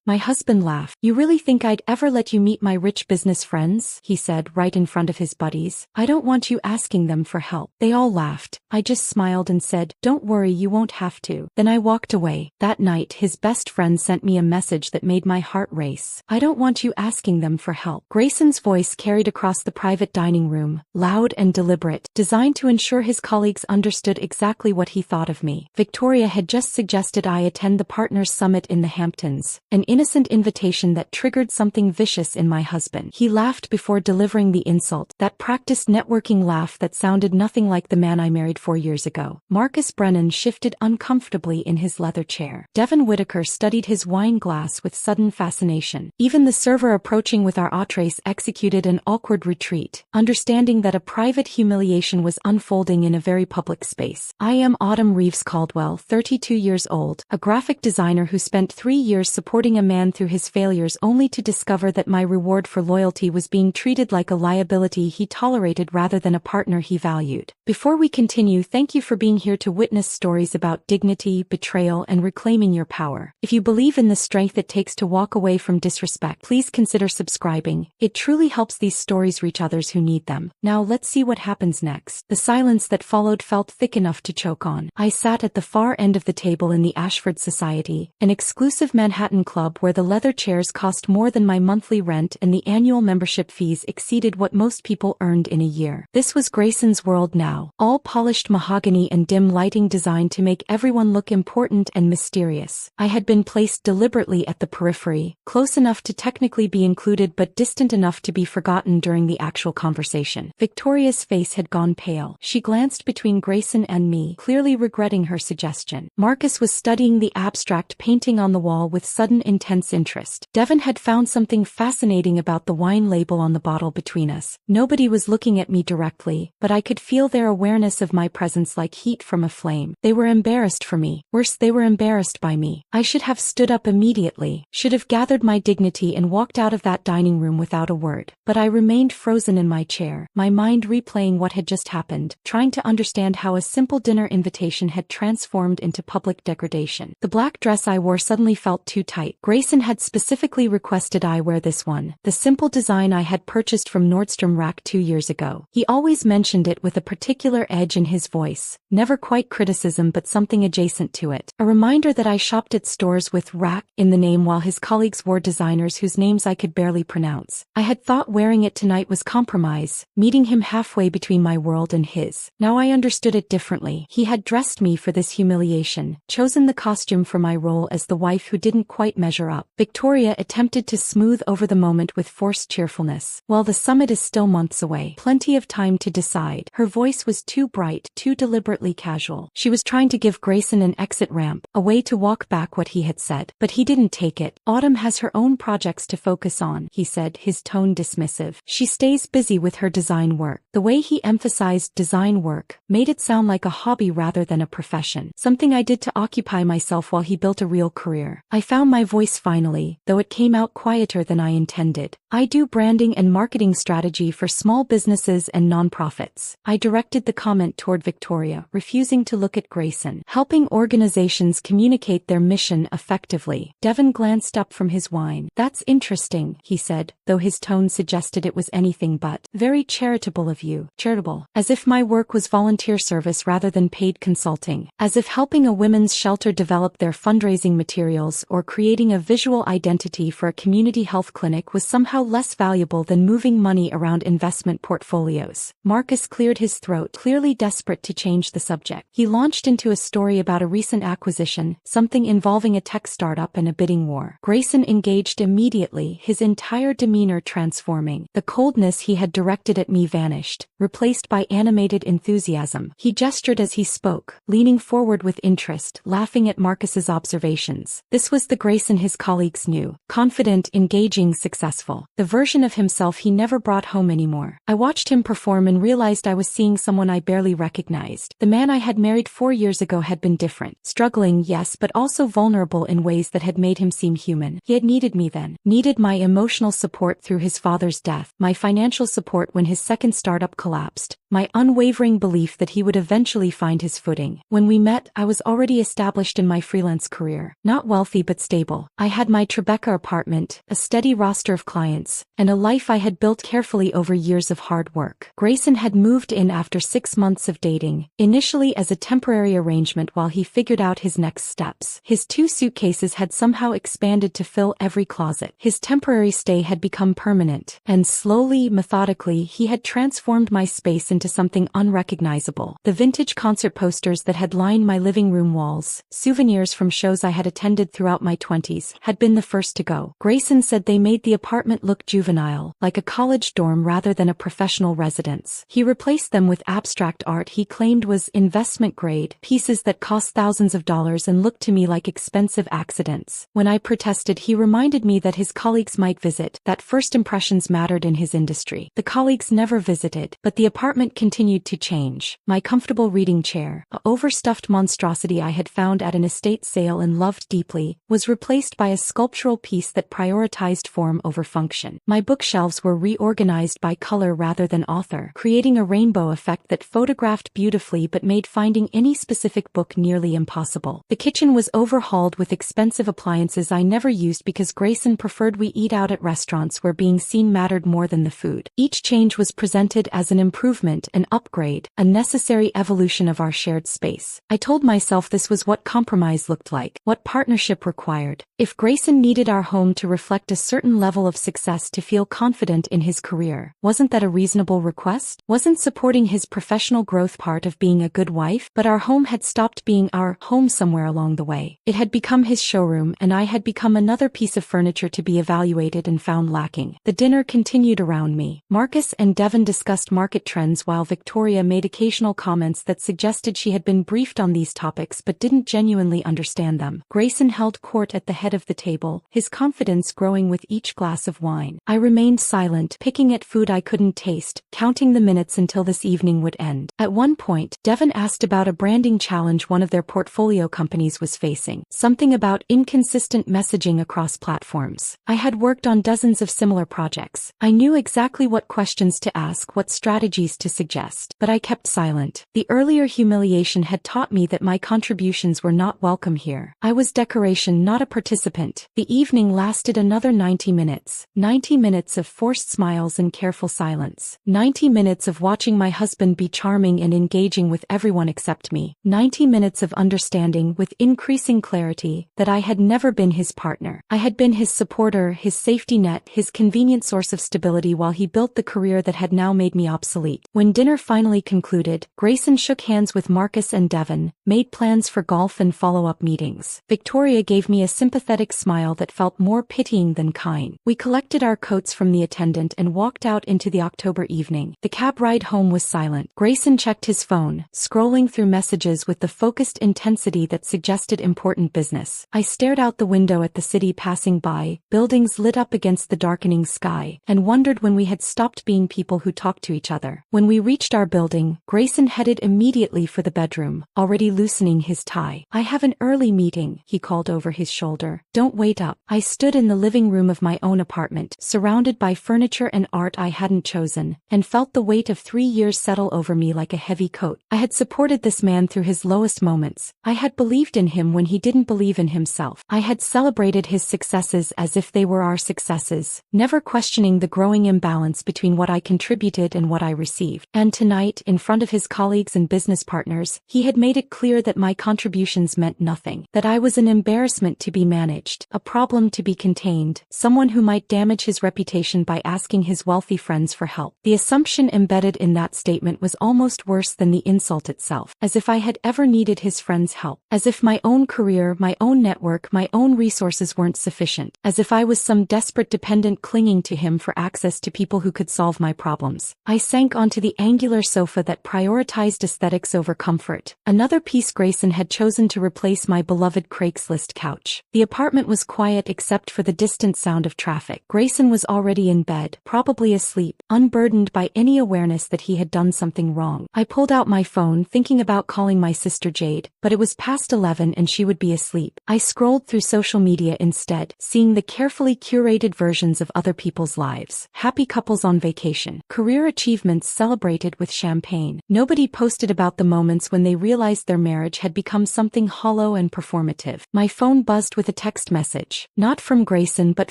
My husband laughed. "You really think I'd ever let you meet my rich business friends?" he said right in front of his buddies. "I don't want you asking them for help." They all laughed. I just smiled and said, "Don't worry, you won't have to." Then I walked away. That night, his best friend sent me a message that made my heart race. "I don't want you asking them for help." Grayson's voice carried across the private dining room, loud and deliberate, designed to ensure his colleagues understood exactly what he thought of me. Victoria had just suggested I attend the Partners Summit in the Hamptons, an innocent invitation that triggered something vicious in my husband. He laughed before delivering the insult, that practiced networking laugh that sounded nothing like the man I married 4 years ago. Marcus Brennan shifted uncomfortably in his leather chair. Devin Whitaker studied his wine glass with sudden fascination. Even the server approaching with our entrees executed an awkward retreat, understanding that a private humiliation was unfolding in a very public space. I am Autumn Reeves Caldwell, 32 years old, a graphic designer who spent 3 years supporting a man through his failures only to discover that my reward for loyalty was being treated like a liability he tolerated rather than a partner he valued. Before we continue, thank you for being here to witness stories about dignity, betrayal, and reclaiming your power. If you believe in the strength it takes to walk away from disrespect, please consider subscribing. It truly helps these stories reach others who need them. Now let's see what happens next. The silence that followed felt thick enough to choke on. I sat at the far end of the table in the Ashford Society, an exclusive Manhattan club where the leather chairs cost more than my monthly rent and the annual membership fees exceeded what most people earned in a year. This was Grayson's world now, all polished mahogany and dim lighting designed to make everyone look important and mysterious. I had been placed deliberately at the periphery, close enough to technically be included but distant enough to be forgotten during the actual conversation. Victoria's face had gone pale. She glanced between Grayson and me, clearly regretting her suggestion. Marcus was studying the abstract painting on the wall with sudden intense interest. Devin had found something fascinating about the wine label on the bottle between us. Nobody was looking at me directly, but I could feel their awareness of my presence like heat from a flame. They were embarrassed for me. Worse, they were embarrassed by me. I should have stood up immediately, should have gathered my dignity and walked out of that dining room without a word. But I remained frozen in my chair, my mind replaying what had just happened, trying to understand how a simple dinner invitation had transformed into public degradation. The black dress I wore suddenly felt too tight. Grayson had specifically requested I wear this one, the simple design I had purchased from Nordstrom Rack 2 years ago. He always mentioned it with a particular edge in his voice, never quite criticism but something adjacent to it. A reminder that I shopped at stores with Rack in the name while his colleagues wore designers whose names I could barely pronounce. I had thought wearing it tonight was compromise, meeting him halfway between my world and his. Now I understood it differently. He had dressed me for this humiliation, chosen the costume for my role as the wife who didn't quite measure up. Victoria attempted to smooth over the moment with forced cheerfulness. Well, the summit is still months away. Plenty of time to decide. Her voice was too bright, too deliberately casual. She was trying to give Grayson an exit ramp, a way to walk back what he had said. But he didn't take it. Autumn has her own projects to focus on, he said, his tone dismissive. She stays busy with her design work. The way he emphasized design work made it sound like a hobby rather than a profession, something I did to occupy myself while he built a real career. I found my voice finally, though it came out quieter than I intended. I do branding and marketing strategy for small businesses and nonprofits. I directed the comment toward Victoria, refusing to look at Grayson. Helping organizations communicate their mission effectively. Devin glanced up from his wine. That's interesting, he said, though his tone suggested it was anything but. Very charitable of you. Charitable. As if my work was volunteer service rather than paid consulting. As if helping a women's shelter develop their fundraising materials or creating a visual identity for a community health clinic was somehow less valuable than moving money around investment portfolios. Marcus cleared his throat, clearly desperate to change the subject. He launched into a story about a recent acquisition, something involving a tech startup and a bidding war. Grayson engaged immediately, his entire demeanor transforming. The coldness he had directed at me vanished, replaced by animated enthusiasm. He gestured as he spoke, leaning forward with interest, laughing at Marcus's observations. This was the Grayson his colleagues knew. Confident, engaging, successful. The version of himself he never brought home anymore. I watched him perform and realized I was seeing someone I barely recognized. The man I had married 4 years ago had been different. Struggling, yes, but also vulnerable in ways that had made him seem human. He had needed me then. Needed my emotional support through his father's death, my financial support when his second startup collapsed, my unwavering belief that he would eventually find his footing. When we met, I was already established in my freelance career. Not wealthy but stable. I had my Tribeca apartment, a steady roster of clients, and a life I had built carefully over years of hard work. Grayson had moved in after 6 months of dating, initially as a temporary arrangement while he figured out his next steps. His 2 suitcases had somehow expanded to fill every closet. His temporary stay had become permanent, and slowly, methodically, he had transformed my space into something unrecognizable. The vintage concert posters that had lined my living room walls, souvenirs from shows I had attended throughout my 20s, had been the first to go. Grayson said they made the apartment look juvenile, like a college dorm rather than a professional residence. He replaced them with abstract art he claimed was investment grade, pieces that cost thousands of dollars and looked to me like expensive accidents. When I protested, he reminded me that his colleagues might visit, that first impressions mattered in his industry. The colleagues never visited, but the apartment continued to change. My comfortable reading chair, a overstuffed monstrosity I had found at an estate sale and loved deeply, was replaced by a sculptural piece that prioritized form over function. My bookshelves were reorganized by color rather than author, creating a rainbow effect that photographed beautifully but made finding any specific book nearly impossible. The kitchen was overhauled with expensive appliances I never used because Grayson preferred we eat out at restaurants where being seen mattered more than the food. Each change was presented as an improvement, an upgrade, a necessary evolution of our shared space. I told myself this was what compromise looked like, what partnership required. If Grayson needed our home to reflect a certain level of success to feel confident in his career, wasn't that a reasonable request? Wasn't supporting his professional growth part of being a good wife? But our home had stopped being our home somewhere along the way. It had become his showroom, and I had become another piece of furniture to be evaluated and found lacking. The dinner continued around me. Marcus and Devon discussed market trends while Victoria made occasional comments that suggested she had been briefed on these topics but didn't genuinely understand them. Grayson held court at the head of the table, his confidence growing with each glass of wine. I remained silent, picking at food I couldn't taste, counting the minutes until this evening would end. At one point, Devon asked about a branding challenge one of their portfolio companies was facing, something about inconsistent messaging across platforms. I had worked on dozens of similar projects. I knew exactly what questions to ask, what strategies to suggest, but I kept silent. The earlier humiliation had taught me that my contributions were not welcome here. I was decoration, not a participant. The evening lasted another 90 minutes. 90 minutes of forced smiles and careful silence. 90 minutes of watching my husband be charming and engaging with everyone except me. 90 minutes of understanding with increasing clarity that I had never been his partner. I had been his supporter, his safety net, his convenient source of stability while he built the career that had now made me obsolete. When dinner finally concluded, Grayson shook hands with Marcus and Devon, made plans for golf and follow-up meetings. Victoria gave me a sympathetic smile that felt more pitying than kind. We collected our coats from the attendant and walked out into the October evening. The cab ride home was silent. Grayson checked his phone, scrolling through messages with the focused intensity that suggested important business. I stared out the window at the city passing by, buildings lit up against the darkening sky, and wondered when we had stopped being people who talked to each other. When we reached our building, Grayson headed immediately for the bedroom, already loosening his tie. "I have an early meeting," he called over his shoulder. "Don't wait up." I stood in the living room of my own apartment, surrounded by furniture and art I hadn't chosen, and felt the weight of 3 years settle over me like a heavy coat. I had supported this man through his lowest moments. I had believed in him when he didn't believe in himself. I had celebrated his successes as if they were our successes, never questioning the growing imbalance between what I contributed and what I received. And tonight, in front of his colleagues and business partners, he had made it clear that my contributions meant nothing, that I was an embarrassment to be managed, a problem to be contained, someone who might damage his reputation by asking his wealthy friends for help. The assumption embedded in that statement was almost worse than the insult itself, as if I had ever needed his friends' help, as if my own career, my own network, my own resources weren't sufficient, as if I was some desperate dependent clinging to him for access to people who could solve my problems. I sank onto the angular sofa that prioritized aesthetics over comfort. Another piece Grayson had chosen to replace my beloved Craigslist couch. The apartment was quiet except for the distant sound of traffic. Grayson was already in bed, probably asleep, unburdened by any awareness that he had done something wrong. I pulled out my phone, thinking about calling my sister Jade, but it was past 11 and she would be asleep. I scrolled through social media instead, seeing the carefully curated versions of other people's lives. Happy couples on vacation, career achievements celebrated celebrated with champagne. Nobody posted about the moments when they realized their marriage had become something hollow and performative. My phone buzzed with a text message. Not from Grayson but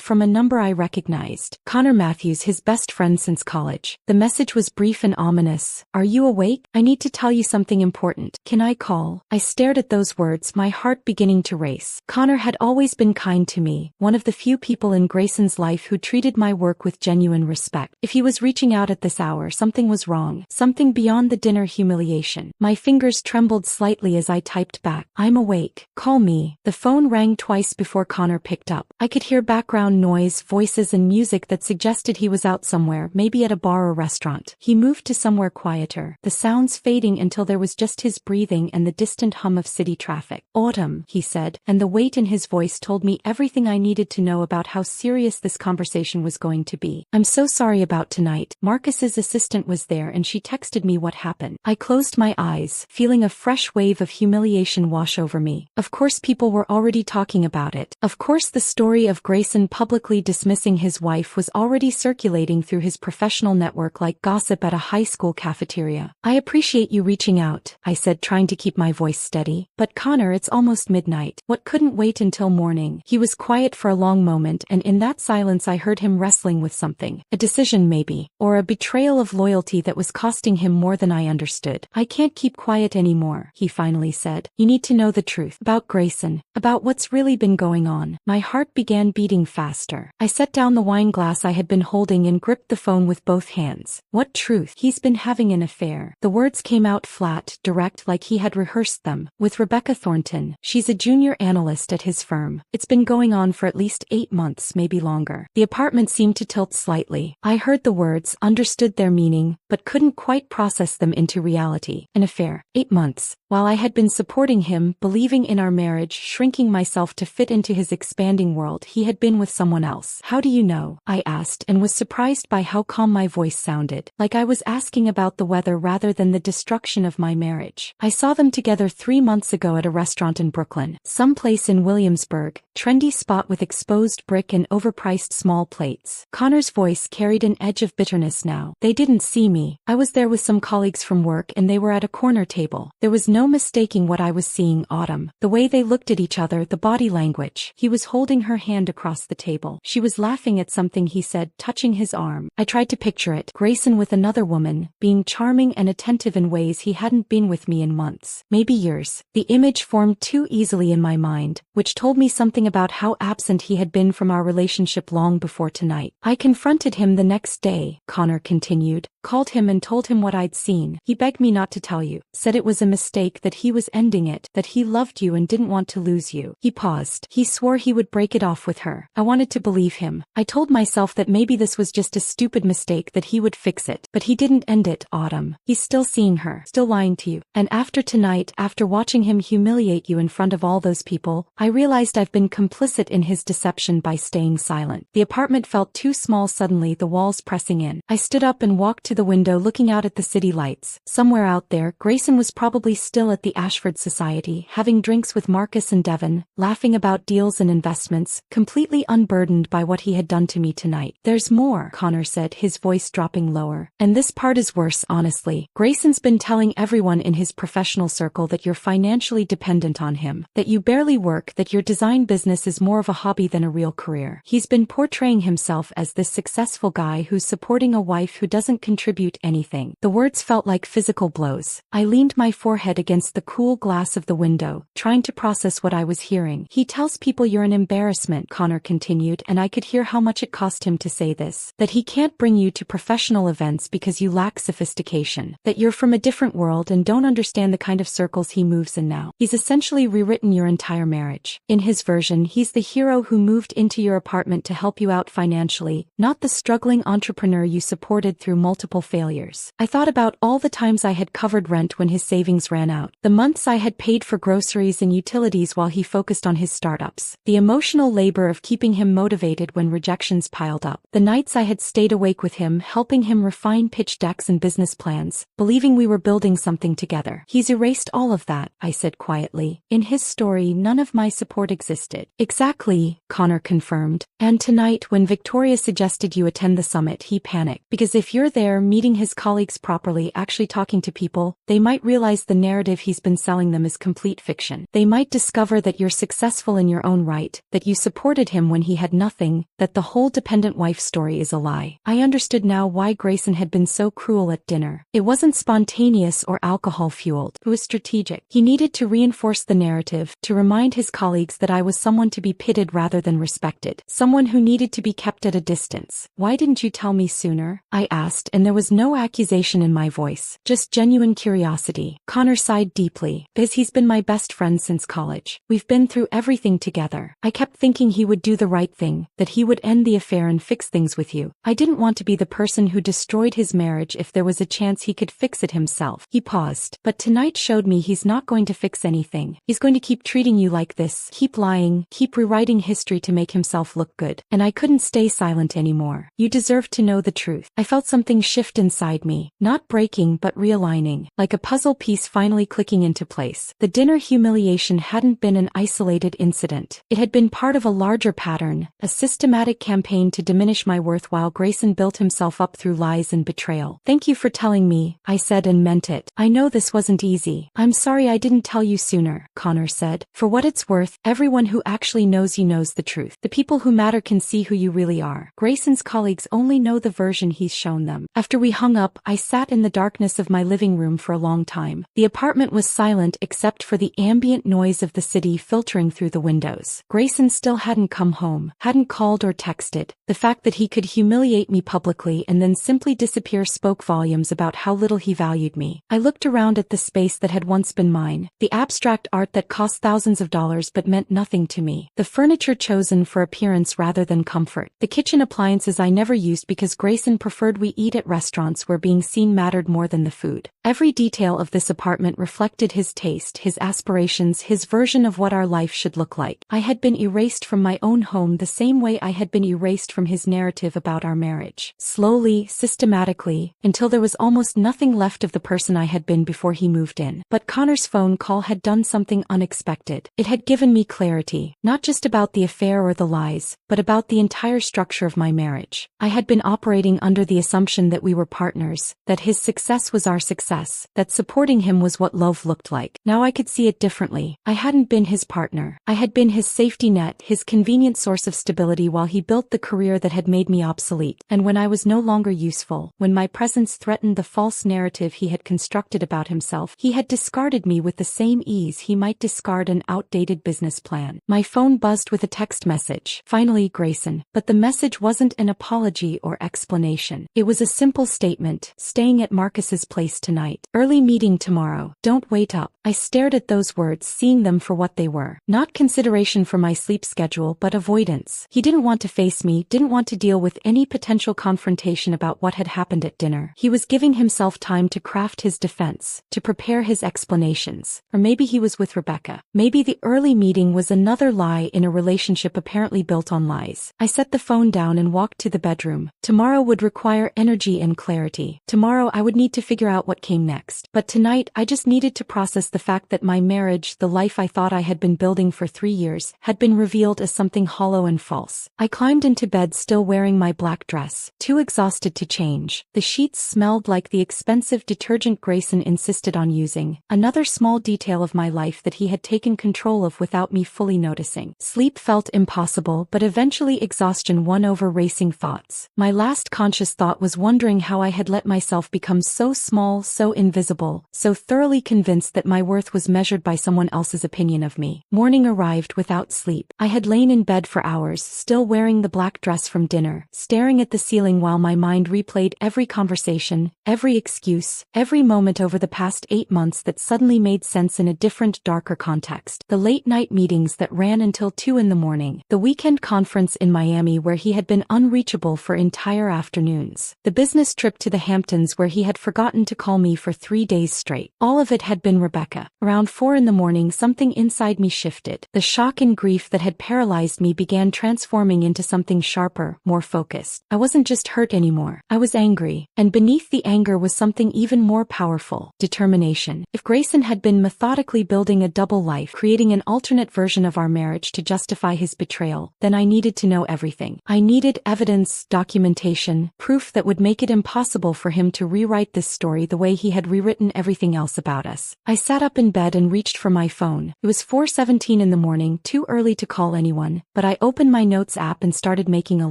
from a number I recognized. Connor Matthews, his best friend since college. The message was brief and ominous. "Are you awake? I need to tell you something important. Can I call?" I stared at those words, my heart beginning to race. Connor had always been kind to me, one of the few people in Grayson's life who treated my work with genuine respect. If he was reaching out at this hour, something was wrong. Something beyond the dinner humiliation. My fingers trembled slightly as I typed back, "I'm awake. Call me." The phone rang twice before Connor picked up. I could hear background noise, voices and music that suggested he was out somewhere, maybe at a bar or restaurant. He moved to somewhere quieter, the sounds fading until there was just his breathing and the distant hum of city traffic. "Autumn," he said, and the weight in his voice told me everything I needed to know about how serious this conversation was going to be. "I'm so sorry about tonight. Marcus's assistant was there and she texted me what happened." I closed my eyes, feeling a fresh wave of humiliation wash over me. Of course people were already talking about it. Of course the story of Grayson publicly dismissing his wife was already circulating through his professional network like gossip at a high school cafeteria. "I appreciate you reaching out," I said, trying to keep my voice steady. "But Connor, it's almost midnight. What couldn't wait until morning?" He was quiet for a long moment, and in that silence I heard him wrestling with something. A decision maybe, or a betrayal of loyalty that was costing him more than I understood. "I can't keep quiet anymore," he finally said. "You need to know the truth. About Grayson. About what's really been going on." My heart began beating faster. I set down the wine glass I had been holding and gripped the phone with both hands. "What truth?" "He's been having an affair." The words came out flat, direct, like he had rehearsed them. "With Rebecca Thornton. She's a junior analyst at his firm. It's been going on for at least 8 months, maybe longer." The apartment seemed to tilt slightly. I heard the words, understood their meaning, but couldn't quite process them into reality. An affair. 8 months. While I had been supporting him, believing in our marriage, shrinking myself to fit into his expanding world, he had been with someone else. "How do you know?" I asked, and was surprised by how calm my voice sounded, like I was asking about the weather rather than the destruction of my marriage. "I saw them together 3 months ago at a restaurant in Brooklyn. Some place in Williamsburg, trendy spot with exposed brick and overpriced small plates." Connor's voice carried an edge of bitterness now. "They didn't see me. I was there with some colleagues from work and they were at a corner table. There was no mistaking what I was seeing, Autumn. The way they looked at each other, the body language." He was holding her hand across the table. "She was laughing at something," he said, touching his arm. I tried to picture it. Grayson with another woman, being charming and attentive in ways he hadn't been with me in months, maybe years. The image formed too easily in my mind, which told me something about how absent he had been from our relationship long before tonight. "I confronted him the next day," Connor continued. "Called him and told him what I'd seen. He begged me not to tell you. Said it was a mistake, that he was ending it, that he loved you and didn't want to lose you." He paused. "He swore he would break it off with her." I wanted to believe him. I told myself that maybe this was just a stupid mistake, that he would fix it. But he didn't end it, Autumn. He's still seeing her, still lying to you. And after tonight, after watching him humiliate you in front of all those people, I realized I've been complicit in his deception by staying silent. The apartment felt too small suddenly, the walls pressing in. I stood up and walked to the window, looking out at the city lights. Somewhere out there, Grayson was probably still at the Ashford Society, having drinks with Marcus and Devon, laughing about deals and investments, completely unburdened by what he had done to me tonight. "There's more," Connor said, his voice dropping lower. "And this part is worse, honestly. Grayson's been telling everyone in his professional circle that you're financially dependent on him, that you barely work, that your design business is more of a hobby than a real career. He's been portraying himself as this successful guy who's supporting a wife who doesn't contribute anything." The words felt like physical blows. I leaned my forehead against the cool glass of the window, trying to process what I was hearing. "He tells people you're an embarrassment," Connor continued, and I could hear how much it cost him to say this. "That he can't bring you to professional events because you lack sophistication. That you're from a different world and don't understand the kind of circles he moves in now. He's essentially rewritten your entire marriage. In his version, he's the hero who moved into your apartment to help you out financially, not the struggling entrepreneur you supported through multiple failures." I thought about all the times I had covered rent when his savings ran out, the months I had paid for groceries and utilities while he focused on his startups, the emotional labor of keeping him motivated when rejections piled up, the nights I had stayed awake with him, helping him refine pitch decks and business plans, believing we were building something together. "He's erased all of that," I said quietly. "In his story, none of my support existed." "Exactly," Connor confirmed. "And tonight, when Victoria suggested you attend the summit, he panicked. Because if you're there, meeting treating his colleagues properly, actually talking to people, they might realize the narrative he's been selling them is complete fiction. They might discover that you're successful in your own right, that you supported him when he had nothing, that the whole dependent wife story is a lie. I understood now why Grayson had been so cruel at dinner. It wasn't spontaneous or alcohol-fueled. It was strategic. He needed to reinforce the narrative, to remind his colleagues that I was someone to be pitied rather than respected, someone who needed to be kept at a distance. "Why didn't you tell me sooner?" I asked, and there was no accusation in my voice, just genuine curiosity. Connor sighed deeply. "Because he's been my best friend since college. We've been through everything together. I kept thinking he would do the right thing, that he would end the affair and fix things with you. I didn't want to be the person who destroyed his marriage if there was a chance he could fix it himself." He paused. "But tonight showed me he's not going to fix anything. He's going to keep treating you like this, keep lying, keep rewriting history to make himself look good." And I couldn't stay silent anymore. "You deserve to know the truth." I felt something shift inside me, not breaking but realigning, like a puzzle piece finally clicking into place. The dinner humiliation hadn't been an isolated incident. It had been part of a larger pattern, a systematic campaign to diminish my worth while Grayson built himself up through lies and betrayal. "Thank you for telling me," I said, and meant it. "I know this wasn't easy. I'm sorry I didn't tell you sooner," Connor said. "For what it's worth, everyone who actually knows you knows the truth. The people who matter can see who you really are. Grayson's colleagues only know the version he's shown them." After we hung up, I sat in the darkness of my living room for a long time. The apartment was silent except for the ambient noise of the city filtering through the windows. Grayson still hadn't come home, hadn't called or texted. The fact that he could humiliate me publicly and then simply disappear spoke volumes about how little he valued me. I looked around at the space that had once been mine, the abstract art that cost thousands of dollars but meant nothing to me, the furniture chosen for appearance rather than comfort, the kitchen appliances I never used because Grayson preferred we eat at restaurants where being seen mattered more than the food. Every detail of this apartment reflected his taste, his aspirations, his version of what our life should look like. I had been erased from my own home the same way I had been erased from his narrative about our marriage. Slowly, systematically, until there was almost nothing left of the person I had been before he moved in. But Connor's phone call had done something unexpected. It had given me clarity, not just about the affair or the lies, but about the entire structure of my marriage. I had been operating under the assumption that we were partners, that his success was our success, that supporting him was what love looked like. Now I could see it differently. I hadn't been his partner. I had been his safety net, his convenient source of stability while he built the career that had made me obsolete. And when I was no longer useful, when my presence threatened the false narrative he had constructed about himself, he had discarded me with the same ease he might discard an outdated business plan. My phone buzzed with a text message. "Finally, Grayson." But the message wasn't an apology or explanation. It was a simple statement: "Staying at Marcus's place tonight. Early meeting tomorrow. Don't wait up." I stared at those words, seeing them for what they were. Not consideration for my sleep schedule, but avoidance. He didn't want to face me, didn't want to deal with any potential confrontation about what had happened at dinner. He was giving himself time to craft his defense, to prepare his explanations. Or maybe he was with Rebecca. Maybe the early meeting was another lie in a relationship apparently built on lies. I set the phone down and walked to the bedroom. Tomorrow would require energy and clarity. Tomorrow I would need to figure out what came next. But tonight I just needed to process the fact that my marriage, the life I thought I had been building for 3 years, had been revealed as something hollow and false. I climbed into bed still wearing my black dress, too exhausted to change. The sheets smelled like the expensive detergent Grayson insisted on using, another small detail of my life that he had taken control of without me fully noticing. Sleep felt impossible, but eventually exhaustion won over racing thoughts. My last conscious thought was wondering how I had let myself become so small, so invisible, so thoroughly convinced that my worth was measured by someone else's opinion of me. Morning arrived without sleep. I had lain in bed for hours, still wearing the black dress from dinner, staring at the ceiling while my mind replayed every conversation, every excuse, every moment over the past 8 months that suddenly made sense in a different, darker context. The late-night meetings that ran until 2 in the morning. The weekend conference in Miami where he had been unreachable for entire afternoons. The business trip to the Hamptons where he had forgotten to call me for 3 days straight. All of it had been Rebecca. Around 4 in the morning, something inside me shifted. The shock and grief that had paralyzed me began transforming into something sharper, more focused. I wasn't just hurt anymore. I was angry. And beneath the anger was something even more powerful: determination. If Grayson had been methodically building a double life, creating an alternate version of our marriage to justify his betrayal, then I needed to know everything. I needed evidence, documentation, proof that would make it impossible impossible for him to rewrite this story the way he had rewritten everything else about us. I sat up in bed and reached for my phone. It was 4:17 in the morning, too early to call anyone, but I opened my notes app and started making a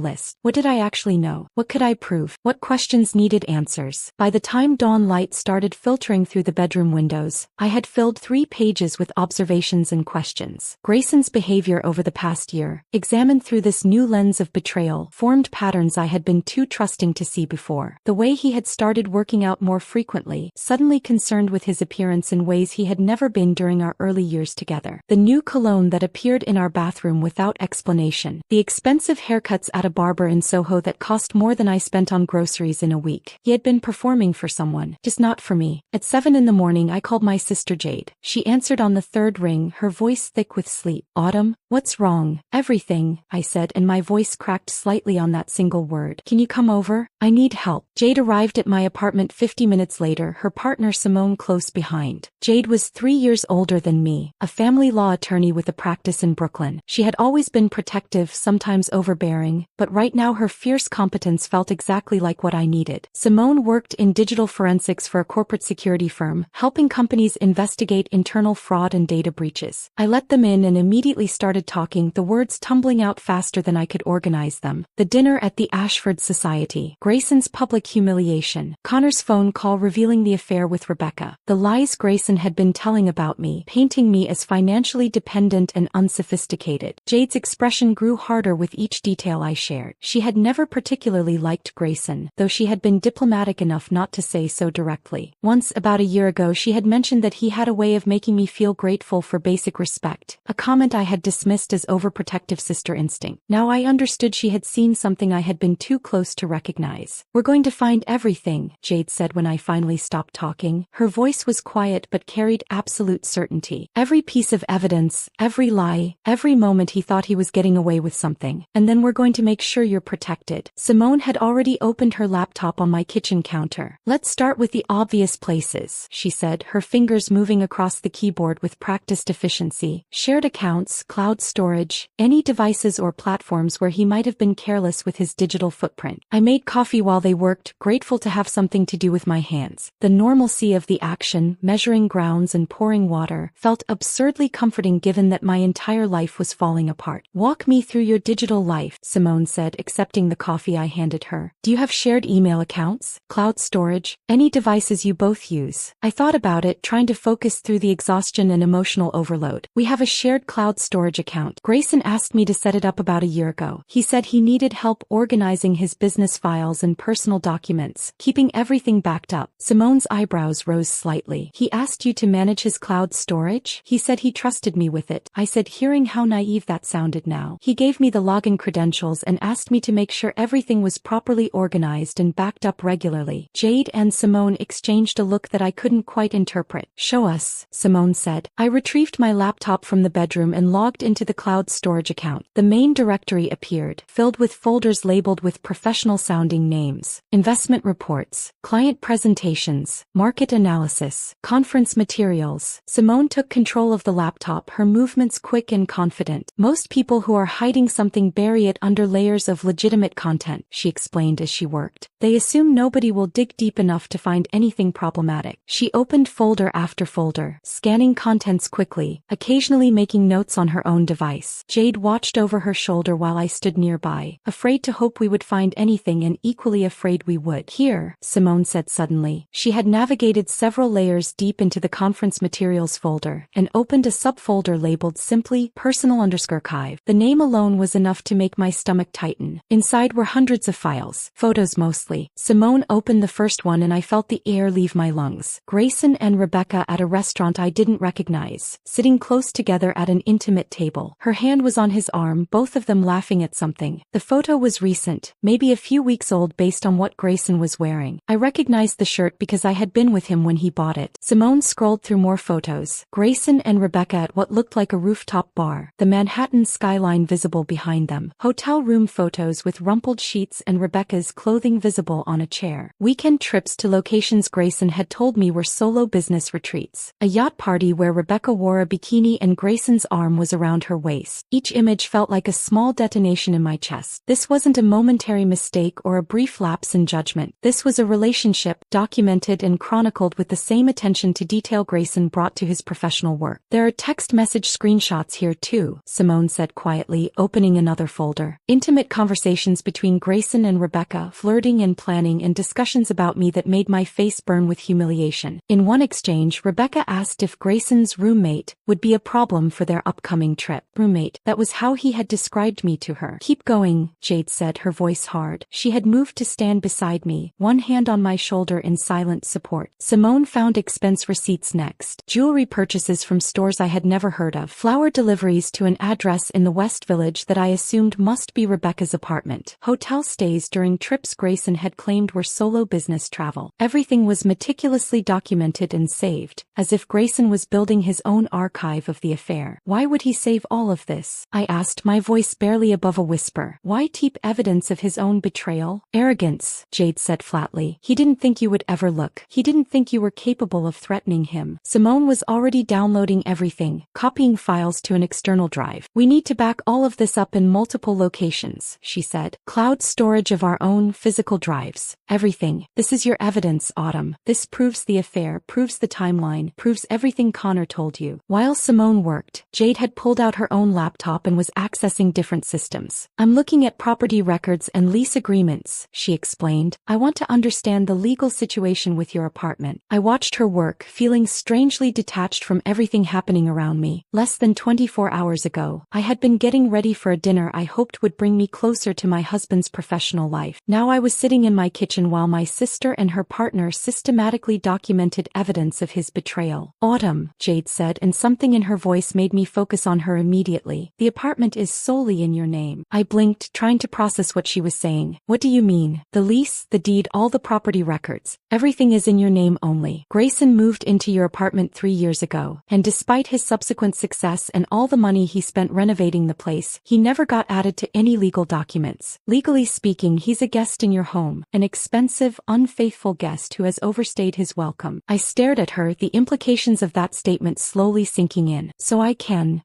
list. What did I actually know? What could I prove? What questions needed answers? By the time dawn light started filtering through the bedroom windows, I had filled 3 pages with observations and questions. Grayson's behavior over the past year, examined through this new lens of betrayal, formed patterns I had been too trusting to see before. The way he had started working out more frequently, suddenly concerned with his appearance in ways he had never been during our early years together. The new cologne that appeared in our bathroom without explanation. The expensive haircuts at a barber in Soho that cost more than I spent on groceries in a week. He had been performing for someone, just not for me. At 7 in the morning I called my sister Jade. She answered on the 3rd ring, her voice thick with sleep. "Autumn, what's wrong?" "Everything," I said, and my voice cracked slightly on that single word. "Can you come over? I need help." Jade arrived at my apartment 50 minutes later, her partner Simone close behind. Jade was 3 years older than me, a family law attorney with a practice in Brooklyn. She had always been protective, sometimes overbearing, but right now her fierce competence felt exactly like what I needed. Simone worked in digital forensics for a corporate security firm, helping companies investigate internal fraud and data breaches. I let them in and immediately started talking, the words tumbling out faster than I could organize them. The dinner at the Ashford Society. Grayson's public humiliation. Connor's phone call revealing the affair with Rebecca. The lies Grayson had been telling about me, painting me as financially dependent and unsophisticated. Jade's expression grew harder with each detail I shared. She had never particularly liked Grayson, though she had been diplomatic enough not to say so directly. Once, about a year ago, she had mentioned that he had a way of making me feel grateful for basic respect, a comment I had dismissed as overprotective sister instinct. Now I understood she had seen something I had been too close to recognize. "We're going to find everything," Jade said when I finally stopped talking. Her voice was quiet but carried absolute certainty. "Every piece of evidence, every lie, every moment he thought he was getting away with something. And then we're going to make sure you're protected." Simone had already opened her laptop on my kitchen counter. "Let's start with the obvious places," she said, her fingers moving across the keyboard with practiced efficiency. "Shared accounts, cloud storage, any devices or platforms where he might have been careless with his digital footprint." I made coffee while they worked, grateful to have something to do with my hands. The normalcy of the action, measuring grounds and pouring water, felt absurdly comforting given that my entire life was falling apart. "Walk me through your digital life," Simone said, accepting the coffee I handed her. "Do you have shared email accounts, cloud storage, any devices you both use?" I thought about it, trying to focus through the exhaustion and emotional overload. "We have a shared cloud storage account. Grayson asked me to set it up about a year ago. He said he needed help organizing his business files and personal documents, keeping everything backed up." Simone's eyebrows rose slightly. "He asked you to manage his cloud storage?" "He said he trusted me with it," I said, hearing how naive that sounded now. "He gave me the login credentials and asked me to make sure everything was properly organized and backed up regularly." Jade and Simone exchanged a look that I couldn't quite interpret. "Show us," Simone said. I retrieved my laptop from the bedroom and logged into the cloud storage account. The main directory appeared, filled with folders labeled with professional-sounding names. Investment reports, client presentations, market analysis, conference materials. Simone took control of the laptop, her movements quick and confident. "Most people who are hiding something bury it under layers of legitimate content," she explained as she worked. "They assume nobody will dig deep enough to find anything problematic." She opened folder after folder, scanning contents quickly, occasionally making notes on her own device. Jade watched over her shoulder while I stood nearby, afraid to hope we would find anything and equally afraid we would. "Here," Simone said suddenly. She had navigated several layers deep into the conference materials folder and opened a subfolder labeled simply personal_archive. The name alone was enough to make my stomach tighten. Inside were hundreds of files, photos mostly. Simone opened the first one and I felt the air leave my lungs. Grayson and Rebecca at a restaurant I didn't recognize, sitting close together at an intimate table. Her hand was on his arm, both of them laughing at something. The photo was recent, maybe a few weeks old based on what Grayson was wearing. I recognized the shirt because I had been with him when he bought it. Simone scrolled through more photos. Grayson and Rebecca at what looked like a rooftop bar, the Manhattan skyline visible behind them. Hotel room photos with rumpled sheets and Rebecca's clothing visible on a chair. Weekend trips to locations Grayson had told me were solo business retreats. A yacht party where Rebecca wore a bikini and Grayson's arm was around her waist. Each image felt like a small detonation in my chest. This wasn't a momentary mistake or a brief lapse in judgment. judgment. This was a relationship, documented and chronicled with the same attention to detail Grayson brought to his professional work. There are text message screenshots here too, Simone said quietly, opening another folder. Intimate conversations between Grayson and Rebecca, flirting and planning, and discussions about me that made my face burn with humiliation. In one exchange, Rebecca asked if Grayson's roommate would be a problem for their upcoming trip. Roommate, that was how he had described me to her. Keep going, Jade said, her voice hard. She had moved to stand beside me, one hand on my shoulder in silent support. Simone found expense receipts next. Jewelry purchases from stores I had never heard of. Flower deliveries to an address in the West Village that I assumed must be Rebecca's apartment. Hotel stays during trips Grayson had claimed were solo business travel. Everything was meticulously documented and saved, as if Grayson was building his own archive of the affair. Why would he save all of this? I asked, my voice barely above a whisper. Why keep evidence of his own betrayal? Arrogance, Jade said flatly. He didn't think you would ever look. He didn't think you were capable of threatening him. Simone was already downloading everything, copying files to an external drive. We need to back all of this up in multiple locations, she said. Cloud storage of our own physical drives. Everything. This is your evidence, Autumn. This proves the affair, proves the timeline, proves everything Connor told you. While Simone worked, Jade had pulled out her own laptop and was accessing different systems. I'm looking at property records and lease agreements, she explained. I want to understand the legal situation with your apartment. I watched her work, feeling strangely detached from everything happening around me. Less than 24 hours ago, I had been getting ready for a dinner I hoped would bring me closer to my husband's professional life. Now I was sitting in my kitchen while my sister and her partner systematically documented evidence of his betrayal. Autumn, Jade said, and something in her voice made me focus on her immediately. The apartment is solely in your name. I blinked, trying to process what she was saying. What do you mean? The lease, the deed, all the property records. Everything is in your name only. Grayson moved into your apartment 3 years ago, and despite his subsequent success and all the money he spent renovating the place, he never got added to any legal documents. Legally speaking, he's a guest in your home, an expensive, unfaithful guest who has overstayed his welcome. I stared at her, the implications of that statement slowly sinking in. So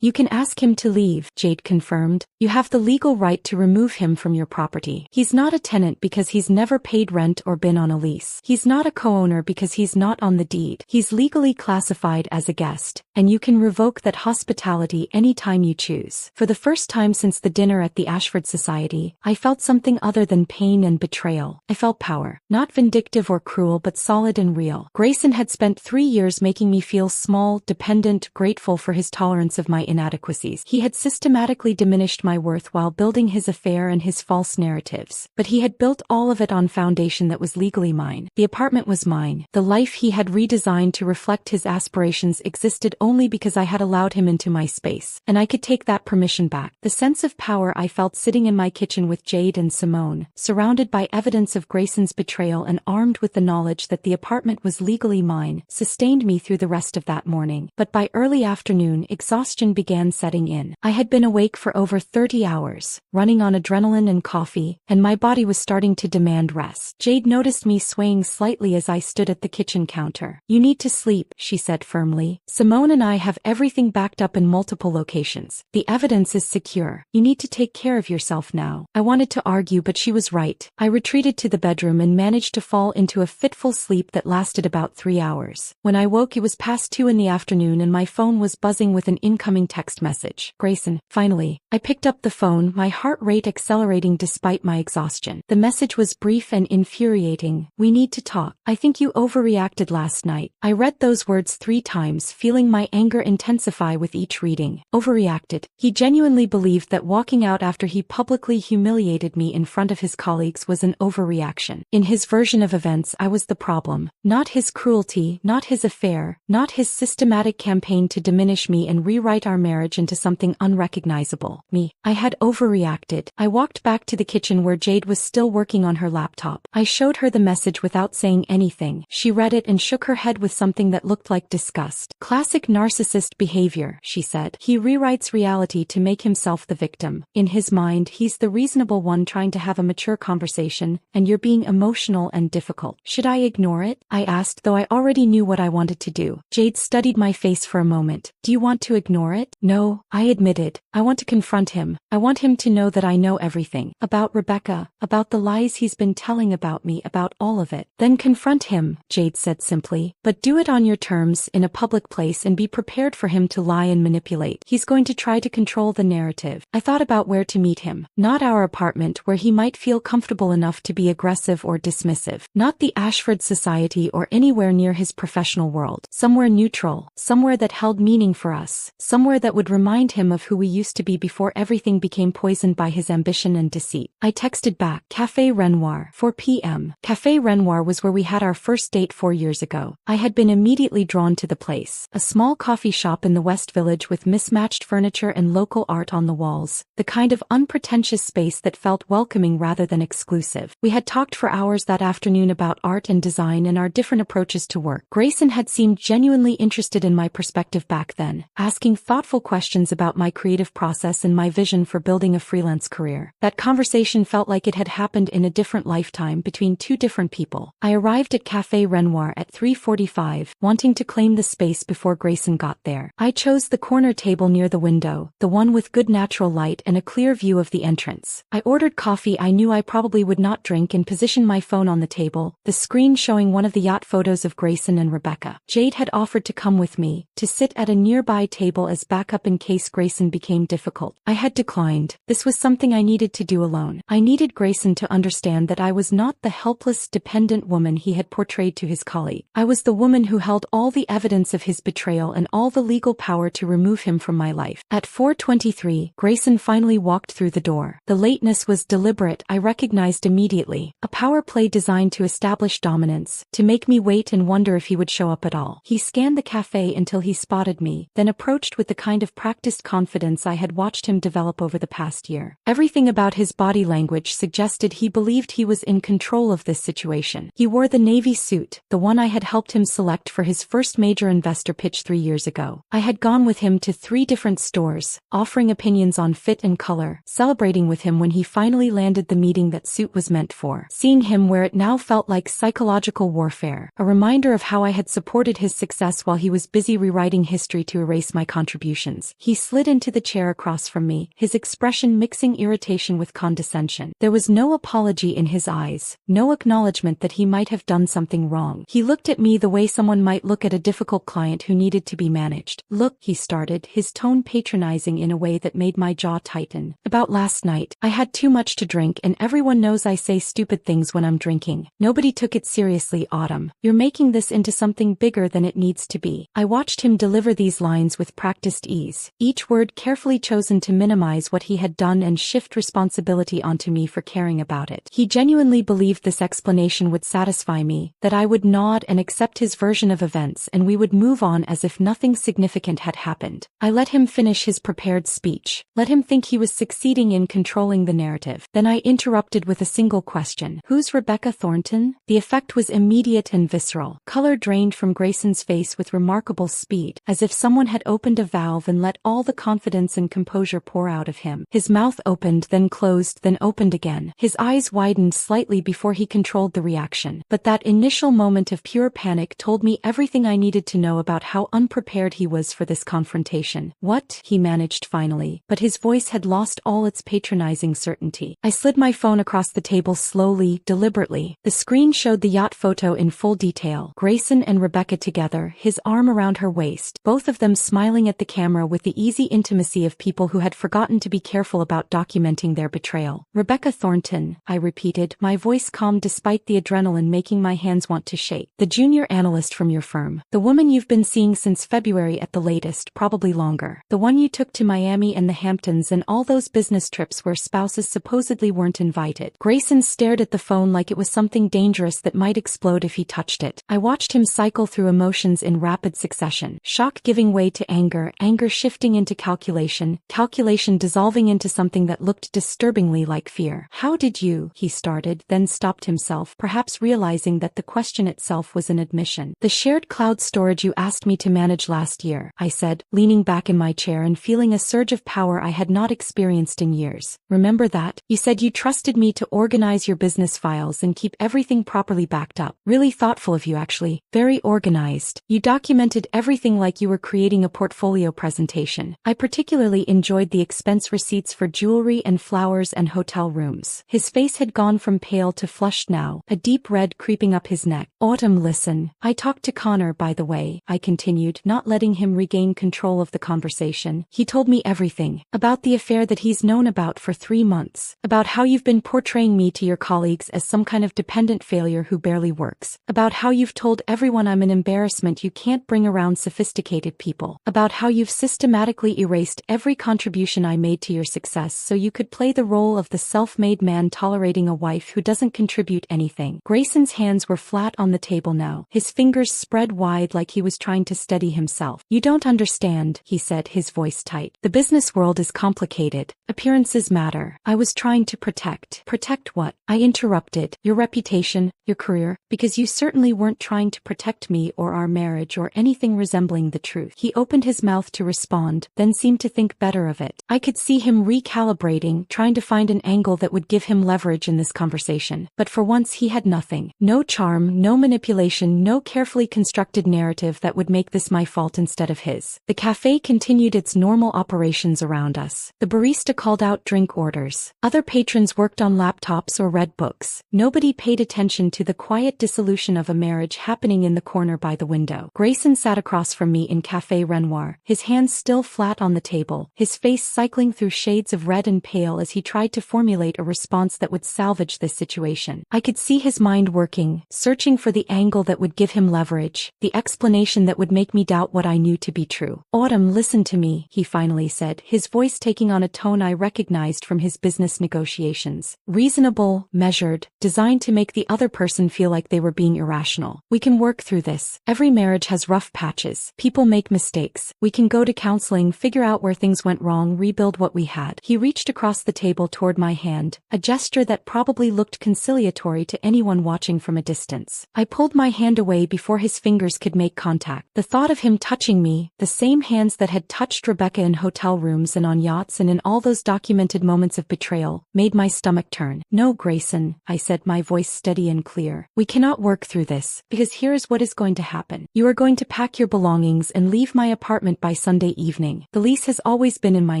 you can ask him to leave, Jade confirmed. You have the legal right to remove him from your property. He's not a tenant because he's never paid rent or been on a lease. He's not a co-owner because he's not on the deed. He's legally classified as a guest, and you can revoke that hospitality anytime you choose. For the first time since the dinner at the Ashford Society, I felt something other than pain and betrayal. I felt power. Not vindictive or cruel, but solid and real. Grayson had spent 3 years making me feel small, dependent, grateful for his tolerance of my inadequacies. He had systematically diminished my worth while building his affair and his false narratives. But he had built all of it on foundation that was legally mine. The apartment was mine. The life he had redesigned to reflect his aspirations existed only because I had allowed him into my space. And I could take that permission back. The sense of power I felt sitting in my kitchen with Jade and Simone, surrounded by evidence of Grayson's betrayal and armed with the knowledge that the apartment was legally mine, sustained me through the rest of that morning. But by early afternoon, exhaustion began setting in. I had been awake for over 30 hours, running on adrenaline and coffee, and my body was starting to demand rest. Jade noticed me swaying slightly as I stood at the kitchen counter. You need to sleep, she said firmly. Simone and I have everything backed up in multiple locations. The evidence is secure. You need to take care of yourself now. I wanted to argue, but she was right. I retreated to the bedroom and managed to fall into a fitful sleep that lasted about 3 hours. When I woke, it was past 2 in the afternoon and my phone was buzzing with an incoming text message. Grayson, finally. I picked up the phone, my heart rate accelerating despite my exhaustion. The message was brief and infuriating. We need to talk. I think you overreacted last night. I read those words 3 times, feeling my anger intensify with each reading. Overreacted. He genuinely believed that walking out after he publicly humiliated me in front of his colleagues was an overreaction. In his version of events, I was the problem. Not his cruelty, not his affair, not his systematic campaign to diminish me and rewrite our marriage into something unrecognizable. Me. I had overreacted. I walked back to the kitchen where Jade was still working on her laptop. I showed her the message without saying anything. She read it and shook her head with something that looked like disgust. Classic narcissist behavior, she said. He rewrites reality to make himself the victim. In his mind, he's the reasonable one trying to have a mature conversation, and you're being emotional and difficult. Should I ignore it? I asked, though I already knew what I wanted to do. Jade studied my face for a moment. Do you want to ignore it? No, I admitted. I want to confront him. I want him to know that I know everything. About Rebecca, about the lies he's been telling about me, about all of it. Then confront him, Jade said simply. But do it on your terms, in a public place, and be prepared for him to lie and manipulate. He's going to try to control the narrative. I thought about where to meet him. Not our apartment, where he might feel comfortable enough to be aggressive or dismissive. Not the Ashford Society or anywhere near his professional world. Somewhere neutral. Somewhere that held meaning for us. Somewhere that would remind him of who we used to be before everything became poisoned by his ambition and deceit. I texted back, Café Renoir, 4 p.m. Café Renoir was where we had our first date 4 years ago. I had been immediately drawn to the place. A small coffee shop in the West Village with mismatched furniture and local art on the walls. The kind of unpretentious space that felt welcoming rather than exclusive. We had talked for hours that afternoon about art and design and our different approaches to work. Grayson had seemed genuinely interested in my perspective back then, asking thoughtful questions about my creative process and my vision for building a freelance career. That conversation felt like it had happened in a different lifetime between two different people. I arrived at Café Renoir at 3:45, wanting to claim the space before Grayson got there. I chose the corner table near the window, the one with good natural light and a clear view of the entrance. I ordered coffee I knew I probably would not drink and positioned my phone on the table, the screen showing one of the yacht photos of Grayson and Rebecca. Jade had offered to come with me, to sit at a nearby table as backup in case Grayson became difficult. I had declined. This was something I needed to do alone. I needed Grayson to understand that I was not the helpless, dependent woman he had portrayed to his colleague. I was the woman who held all the evidence of his betrayal and all the legal power to remove him from my life. At 4:23, Grayson finally walked through the door. The lateness was deliberate, I recognized immediately. A power play designed to establish dominance, to make me wait and wonder if he would show up at all. He scanned the cafe until he spotted me, then approached with the kind of practiced confidence I had watched him develop over the past year. Everything about his body language suggested he believed he was in control of this situation. He wore the navy suit, the one I had helped him select for his first major investor pitch 3 years ago. I had gone with him to 3 different stores, offering opinions on fit and color, celebrating with him when he finally landed the meeting that suit was meant for. Seeing him where it now felt like psychological warfare, a reminder of how I had supported his success while he was busy rewriting history to erase my contributions. He slid into the chair across from me, his expression mixing irritation with condescension. There was no apology in his eyes, no acknowledgement that he might have done something wrong. He looked at me the way someone might look at a difficult client who needed to be managed. Look, he started, his tone patronizing in a way that made my jaw tighten. About last night, I had too much to drink and everyone knows I say stupid things when I'm drinking. Nobody took it seriously, Autumn. You're making this into something bigger than it needs to be. I watched him deliver these lines with practiced ease, each word carefully chosen to minimize what he had done and shift responsibility onto me for caring about it. He genuinely believed this explanation would satisfy me, that I would nod and accept his version of events and we would move on as if nothing significant had happened. I let him finish his prepared speech, let him think he was succeeding in controlling the narrative. Then I interrupted with a single question. Who's Rebecca Thornton? The effect was immediate and visceral. Color drained from Grayson's face with remarkable speed, as if someone had opened a valve and let all the confidence and composure pour out of him. His mouth opened, then closed, then opened again. His eyes widened slightly before he controlled the reaction. But that initial moment of pure panic told me everything I needed to know about how unprepared he was for this confrontation. What? He managed finally, but his voice had lost all its patronizing certainty. I slid my phone across the table slowly, deliberately. The screen showed the yacht photo in full detail. Grayson and Rebecca together, his arm around her waist, both of them smiling at the camera with the easy intimacy of people who had forgotten to be careful about documenting their betrayal. Rebecca Thornton, I repeated, my voice calm despite the adrenaline making my hands want to shake. The junior analyst from your firm. The woman you've been seeing since February at the latest, probably longer. The one you took to Miami and the Hamptons and all those business trips where spouses supposedly weren't invited. Grayson stared at the phone like it was something dangerous that might explode if he touched it. I watched him cycle through emotions in rapid succession. Shock giving way to anger, anger shifting into calculation, calculation dissolving into something that looked disturbingly like fear. How did you? He started, then stopped himself, perhaps realizing that the question itself was an admission. The shared cloud storage you asked me to manage last year, I said, leaning back in my chair and feeling a surge of power I had not experienced in years. Remember that? You said you trusted me to organize your business files and keep everything properly backed up. Really thoughtful of you, actually. Very organized. You documented everything like you were creating a portfolio presentation. I particularly enjoyed the expense receipts for jewelry and flowers and hotel rooms. His face had gone from pale to flushed now, a deep red creeping up his neck. Autumn, listen. I talked to Connor, by the way, I continued, not letting him regain control of the conversation. He told me everything. About the affair that he's known about for 3 months. About how you've been portraying me to your colleagues as some kind of dependent failure who barely works. About how you've told everyone I'm an embarrassment you can't bring around sophisticated people. About how you've systematically erased every contribution I made to your success so you could play the role of the self-made man tolerating a wife who doesn't contribute anything. Grayson's hands were flat on the table now, his fingers spread wide like he was trying to steady himself. You don't understand, he said, his voice tight. The business world is complicated. Appearances matter. I was trying to protect. Protect what? I interrupted. Your reputation, your career, because you certainly weren't trying to protect me or our marriage or anything resembling the truth. He opened his mouth to respond, then seemed to think better of it. I could see him recalibrating, trying to find an angle that would give him leverage in this conversation. But for once he had nothing. No charm, no manipulation, no carefully constructed narrative that would make this my fault instead of his. The cafe continued its normal operations around us. The barista called out drink orders. Other patrons worked on laptops or read books. Nobody paid attention to the quiet dissolution of a marriage happening in the corner by the window. Grayson sat across from me in Café Renoir, his hands still flat on the table, his face cycling through shades of red and pale as he tried to formulate a response that would salvage this situation. I could see his mind working, searching for the angle that would give him leverage, the explanation that would make me doubt what I knew to be true. Autumn, listen to me, he finally said, his voice taking on a tone I recognized from his business negotiations. Reasonable, measured, designed to make the other person feel like they were being irrational. We can work through this. Every marriage has rough patches. People make mistakes. We can go to counseling, figure out where things went wrong, rebuild what we had. He reached across the table toward my hand, a gesture that probably looked conciliatory to anyone watching from a distance. I pulled my hand away before his fingers could make contact. The thought of him touching me, the same hands that had touched Rebecca in hotel rooms and on yachts and in all those documented moments of betrayal, made my stomach turn. No, Grayson, I said, my voice steady and clear. We cannot work through this, because here is what is going to happen. You are going to pack your belongings and leave my apartment by Sunday evening. The lease has always been in my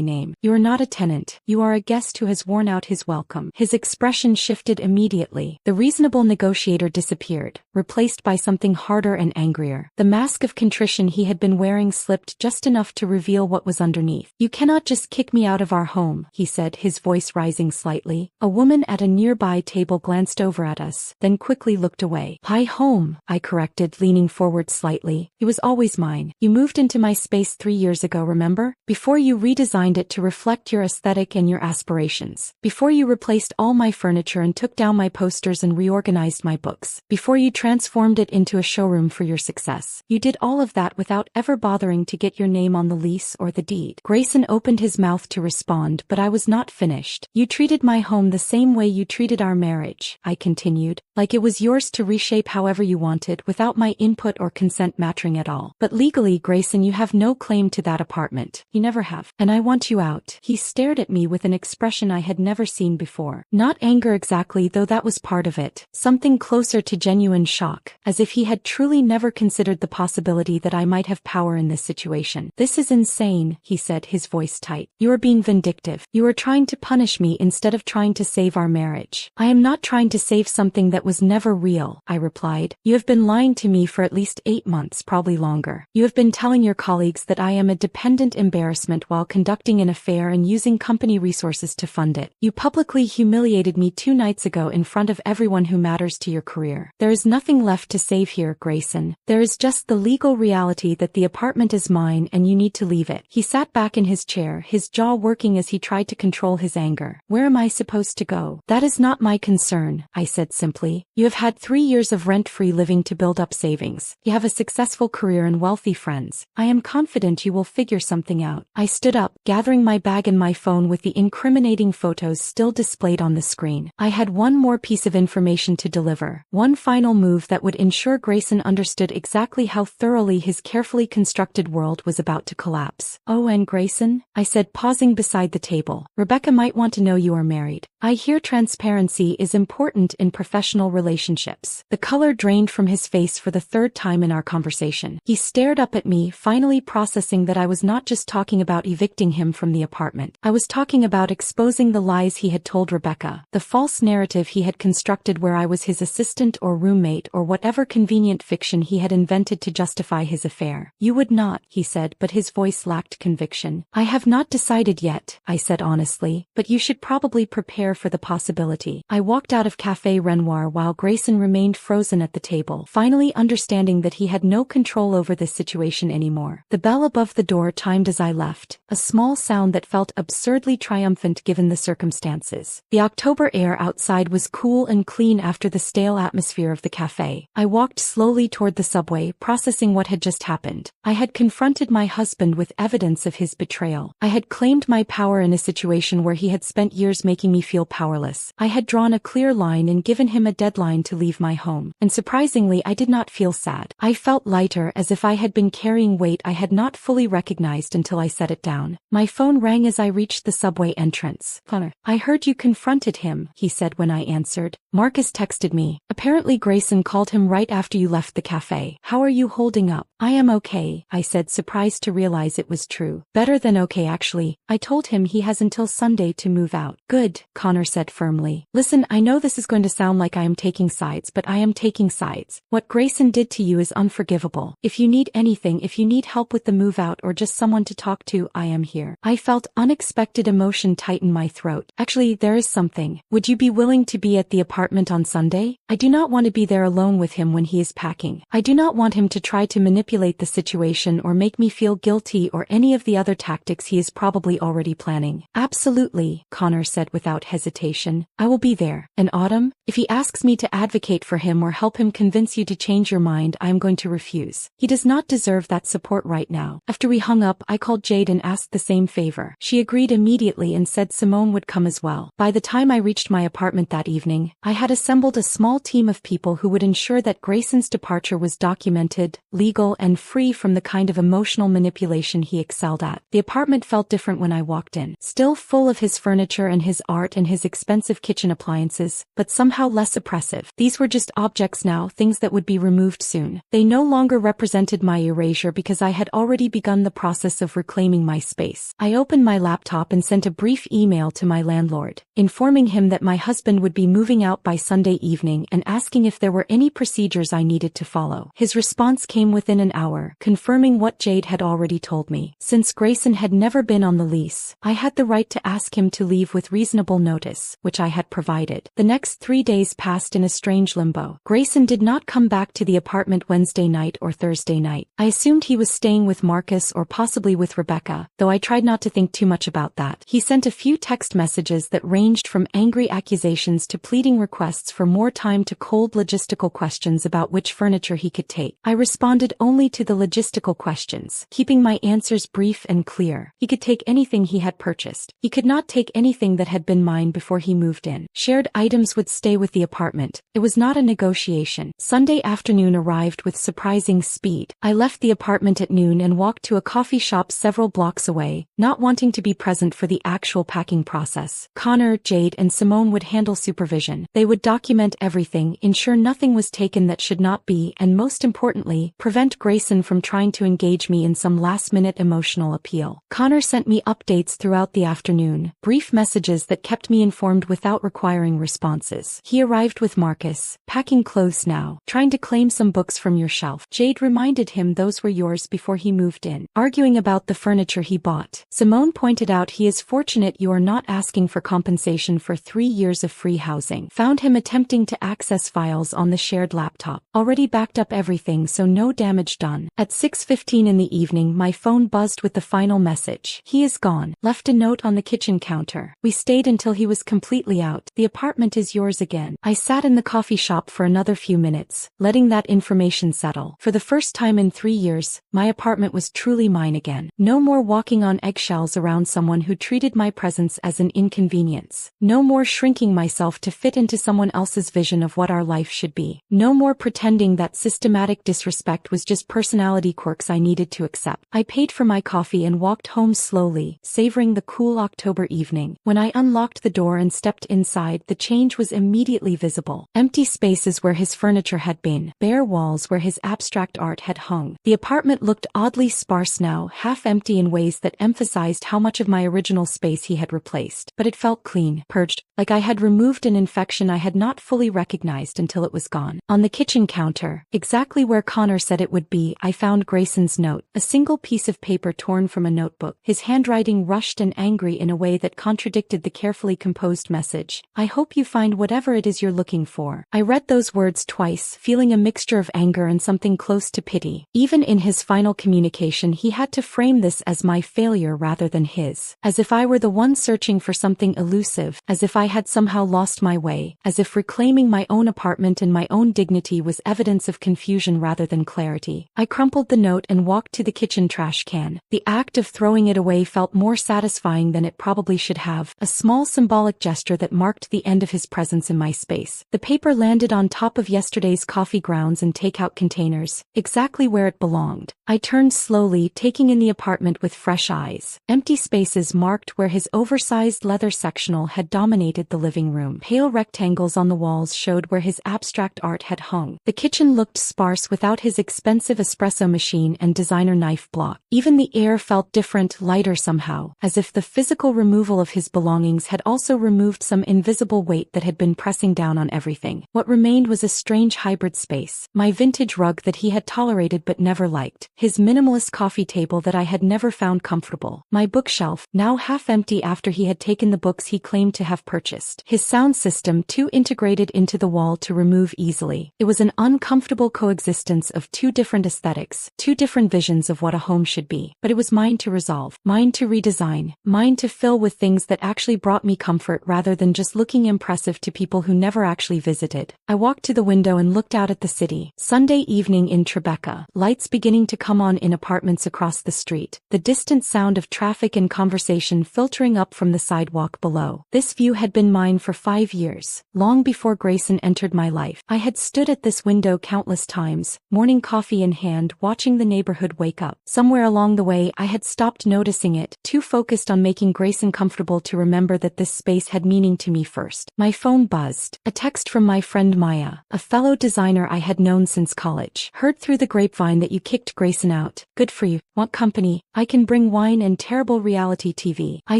name. You are not a tenant. You are a guest who has worn out his welcome. His expression shifted immediately. The reasonable negotiator disappeared, replaced by something harder and angrier. The mask of contrition he had been wearing slipped just enough to reveal what was underneath. You cannot just kick me out of our home, he said, his voice rising slightly. A woman at a nearby table glanced over at us, then quickly looked away. Hi, home, I corrected, leaning forward slightly. It was always mine. You moved into my space 3 years ago, remember? Before you redesigned it to reflect your aesthetic and your aspirations. Before you replaced all my furniture and took down my posters and reorganized my books. Before you transformed it into a showroom for your success. You did all of that without ever bothering to get your name on the lease or the deed. Grayson opened his mouth to respond, but I was not finished. You treated my home the same way you treated our marriage, I continued, like it was yours to reshape however you wanted without my input or consent mattering at all. But legally, Grayson, you have no claim to that apartment. You never have. And I want you out. He stared at me with an expression I had never seen before. Not anger exactly, though that was part of it. Something closer to genuine shock, as if he had truly never considered the possibility that I might have power in this situation. This is insane, he said, his voice tight. You are being vindictive. You are trying to punish me instead of trying to save our marriage. I am not trying to save something that was never real, I replied. You have been lying to me for at least 8 months, probably longer. You have been telling your colleagues that I am a dependent embarrassment while conducting an affair and using company resources to fund it. You publicly humiliated me 2 nights ago in front of everyone who matters to your career. There is nothing left to save here, Grayson. There is just the legal reality that the apartment is mine and you need to leave it. He sat back in his chair, his jaw working as he tried to control his anger. Where am I supposed to go? That is not my concern, I said simply. You have had 3 years of rent-free living to build up savings. You have a successful career and wealthy friends. I am confident you will figure something out. I stood up, gathering my bag and my phone with the incriminating photos still displayed on the screen. I had one more piece of information to deliver, one final move that would ensure Grayson understood exactly how thoroughly his his carefully constructed world was about to collapse. "Oh, and Grayson?" I said, pausing beside the table. "Rebecca might want to know you are married. I hear transparency is important in professional relationships." The color drained from his face for the third time in our conversation. He stared up at me, finally processing that I was not just talking about evicting him from the apartment. I was talking about exposing the lies he had told Rebecca, the false narrative he had constructed where I was his assistant or roommate or whatever convenient fiction he had invented to justify his affair. "You would not," he said, but his voice lacked conviction. "I have not decided yet," I said honestly, "but you should probably prepare for the possibility." I walked out of Café Renoir while Grayson remained frozen at the table, finally understanding that he had no control over this situation anymore. The bell above the door chimed as I left, a small sound that felt absurdly triumphant given the circumstances. The October air outside was cool and clean after the stale atmosphere of the cafe. I walked slowly toward the subway, processing what had just happened. I had confronted my husband with evidence of his betrayal. I had claimed my power in a situation where he had spent years making me feel powerless. I had drawn a clear line and given him a deadline to leave my home. And surprisingly, I did not feel sad. I felt lighter, as if I had been carrying weight I had not fully recognized until I set it down. My phone rang as I reached the subway entrance. "Connor, I heard you confronted him," he said when I answered. "Marcus texted me. Apparently Grayson called him right after you left the cafe. How are you holding up?" "I am okay," I said, surprised to realize it was true. "Better than okay, actually. I told him he has until Sunday to move out." "Good," Connor said firmly. "Listen, I know this is going to sound like I am taking sides, but I am taking sides. What Grayson did to you is unforgivable. If you need anything, if you need help with the move out or just someone to talk to, I am here." I felt unexpected emotion tighten my throat. "Actually, there is something. Would you be willing to be at the apartment on Sunday? I do not want to be there alone with him when he is packing. I do not want him to try to manipulate the situation or make me feel guilty or any of the other tactics he is probably already planning." "Absolutely," Connor said without hesitation. "I will be there." "And Autumn? If he asks me to advocate for him or help him convince you to change your mind, I am going to refuse. He does not deserve that support right now." After we hung up, I called Jade and asked the same favor. She agreed immediately and said Simone would come as well. By the time I reached my apartment that evening, I had assembled a small team of people who would ensure that Grayson's departure was documented, legal, and free from the kind of emotional manipulation he excelled at. The apartment felt different when I walked in, still full of his furniture and his art and his expensive kitchen appliances, but somehow less oppressive. These were just objects now, things that would be removed soon. They no longer represented my erasure because I had already begun the process of reclaiming my space. I opened my laptop and sent a brief email to my landlord, informing him that my husband would be moving out by Sunday evening and asking if there were any procedures I needed to follow. His response came within an hour, confirming what Jade had already told me. Since Grayson had never been on the lease, I had the right to ask him to leave with reasonable notice, which I had provided. The next 3 days passed in a strange limbo. Grayson did not come back to the apartment Wednesday night or Thursday night. I assumed he was staying with Marcus or possibly with Rebecca, though I tried not to think too much about that. He sent a few text messages that ranged from angry accusations to pleading requests for more time to cold logistical questions about which furniture he could take. I responded only to the logistical questions, keeping my answers brief and clear. He could take anything he had purchased. He could not take anything that had been mine before he moved in. Shared items would stay with the apartment. It was not a negotiation. Sunday afternoon arrived with surprising speed. I left the apartment at noon and walked to a coffee shop several blocks away, not wanting to be present for the actual packing process. Connor, Jade, and Simone would handle supervision. They would document everything, ensure nothing was taken that should not be, and most importantly, prevent Grayson from trying to engage me in some last-minute emotional appeal. Connor sent me updates throughout the afternoon, brief messages that kept me informed without requiring responses. He arrived with Marcus, packing clothes now, trying to claim some books from your shelf. Jade reminded him those were yours before he moved in, arguing about the furniture he bought. Simone pointed out he is fortunate you are not asking for compensation for 3 years of free housing. Found him attempting to access files on the shared laptop. Already backed up everything, so no damage done. At 6:15 in the evening, my phone buzzed with the final message. He is gone. Left a note on the kitchen counter. We stayed until he was completely out. The apartment is yours again. I sat in the coffee shop for another few minutes, letting that information settle. For the first time in 3 years, my apartment was truly mine again. No more walking on eggshells around someone who treated my presence as an inconvenience. No more shrinking myself to fit into someone else's vision of what our life should be. No more pretending that systematic disrespect was just just personality quirks I needed to accept. I paid for my coffee and walked home slowly, savoring the cool October evening. When I unlocked the door and stepped inside, the change was immediately visible. Empty spaces where his furniture had been, bare walls where his abstract art had hung. The apartment looked oddly sparse now, half empty in ways that emphasized how much of my original space he had replaced. But it felt clean, purged, like I had removed an infection I had not fully recognized until it was gone. On the kitchen counter, exactly where Connor said it would be, I found Grayson's note, a single piece of paper torn from a notebook. His handwriting rushed and angry in a way that contradicted the carefully composed message. I hope you find whatever it is you're looking for. I read those words twice, feeling a mixture of anger and something close to pity. Even in his final communication, he had to frame this as my failure rather than his. As if I were the one searching for something elusive, as if I had somehow lost my way, as if reclaiming my own apartment and my own dignity was evidence of confusion rather than clarity. I crumpled the note and walked to the kitchen trash can. The act of throwing it away felt more satisfying than it probably should have, a small symbolic gesture that marked the end of his presence in my space. The paper landed on top of yesterday's coffee grounds and takeout containers, exactly where it belonged. I turned slowly, taking in the apartment with fresh eyes. Empty spaces marked where his oversized leather sectional had dominated the living room. Pale rectangles on the walls showed where his abstract art had hung. The kitchen looked sparse without his expensive espresso machine and designer knife block. Even the air felt different, lighter somehow, as if the physical removal of his belongings had also removed some invisible weight that had been pressing down on everything. What remained was a strange hybrid space. My vintage rug that he had tolerated but never liked. His minimalist coffee table that I had never found comfortable. My bookshelf, now half empty after he had taken the books he claimed to have purchased. His sound system, too integrated into the wall to remove easily. It was an uncomfortable coexistence of two different aesthetics, two different visions of what a home should be. But it was mine to resolve, mine to redesign, mine to fill with things that actually brought me comfort rather than just looking impressive to people who never actually visited. I walked to the window and looked out at the city. Sunday evening in Tribeca, lights beginning to come on in apartments across the street, the distant sound of traffic and conversation filtering up from the sidewalk below. This view had been mine for 5 years, long before Grayson entered my life. I had stood at this window countless times, morning coffee in hand, watching the neighborhood wake up. Somewhere along the way, I had stopped noticing it, too focused on making Grayson comfortable to remember that this space had meaning to me first. My phone buzzed. A text from my friend Maya, a fellow designer I had known since college. Heard through the grapevine that you kicked Grayson out. Good for you. Want company? I can bring wine and terrible reality TV. I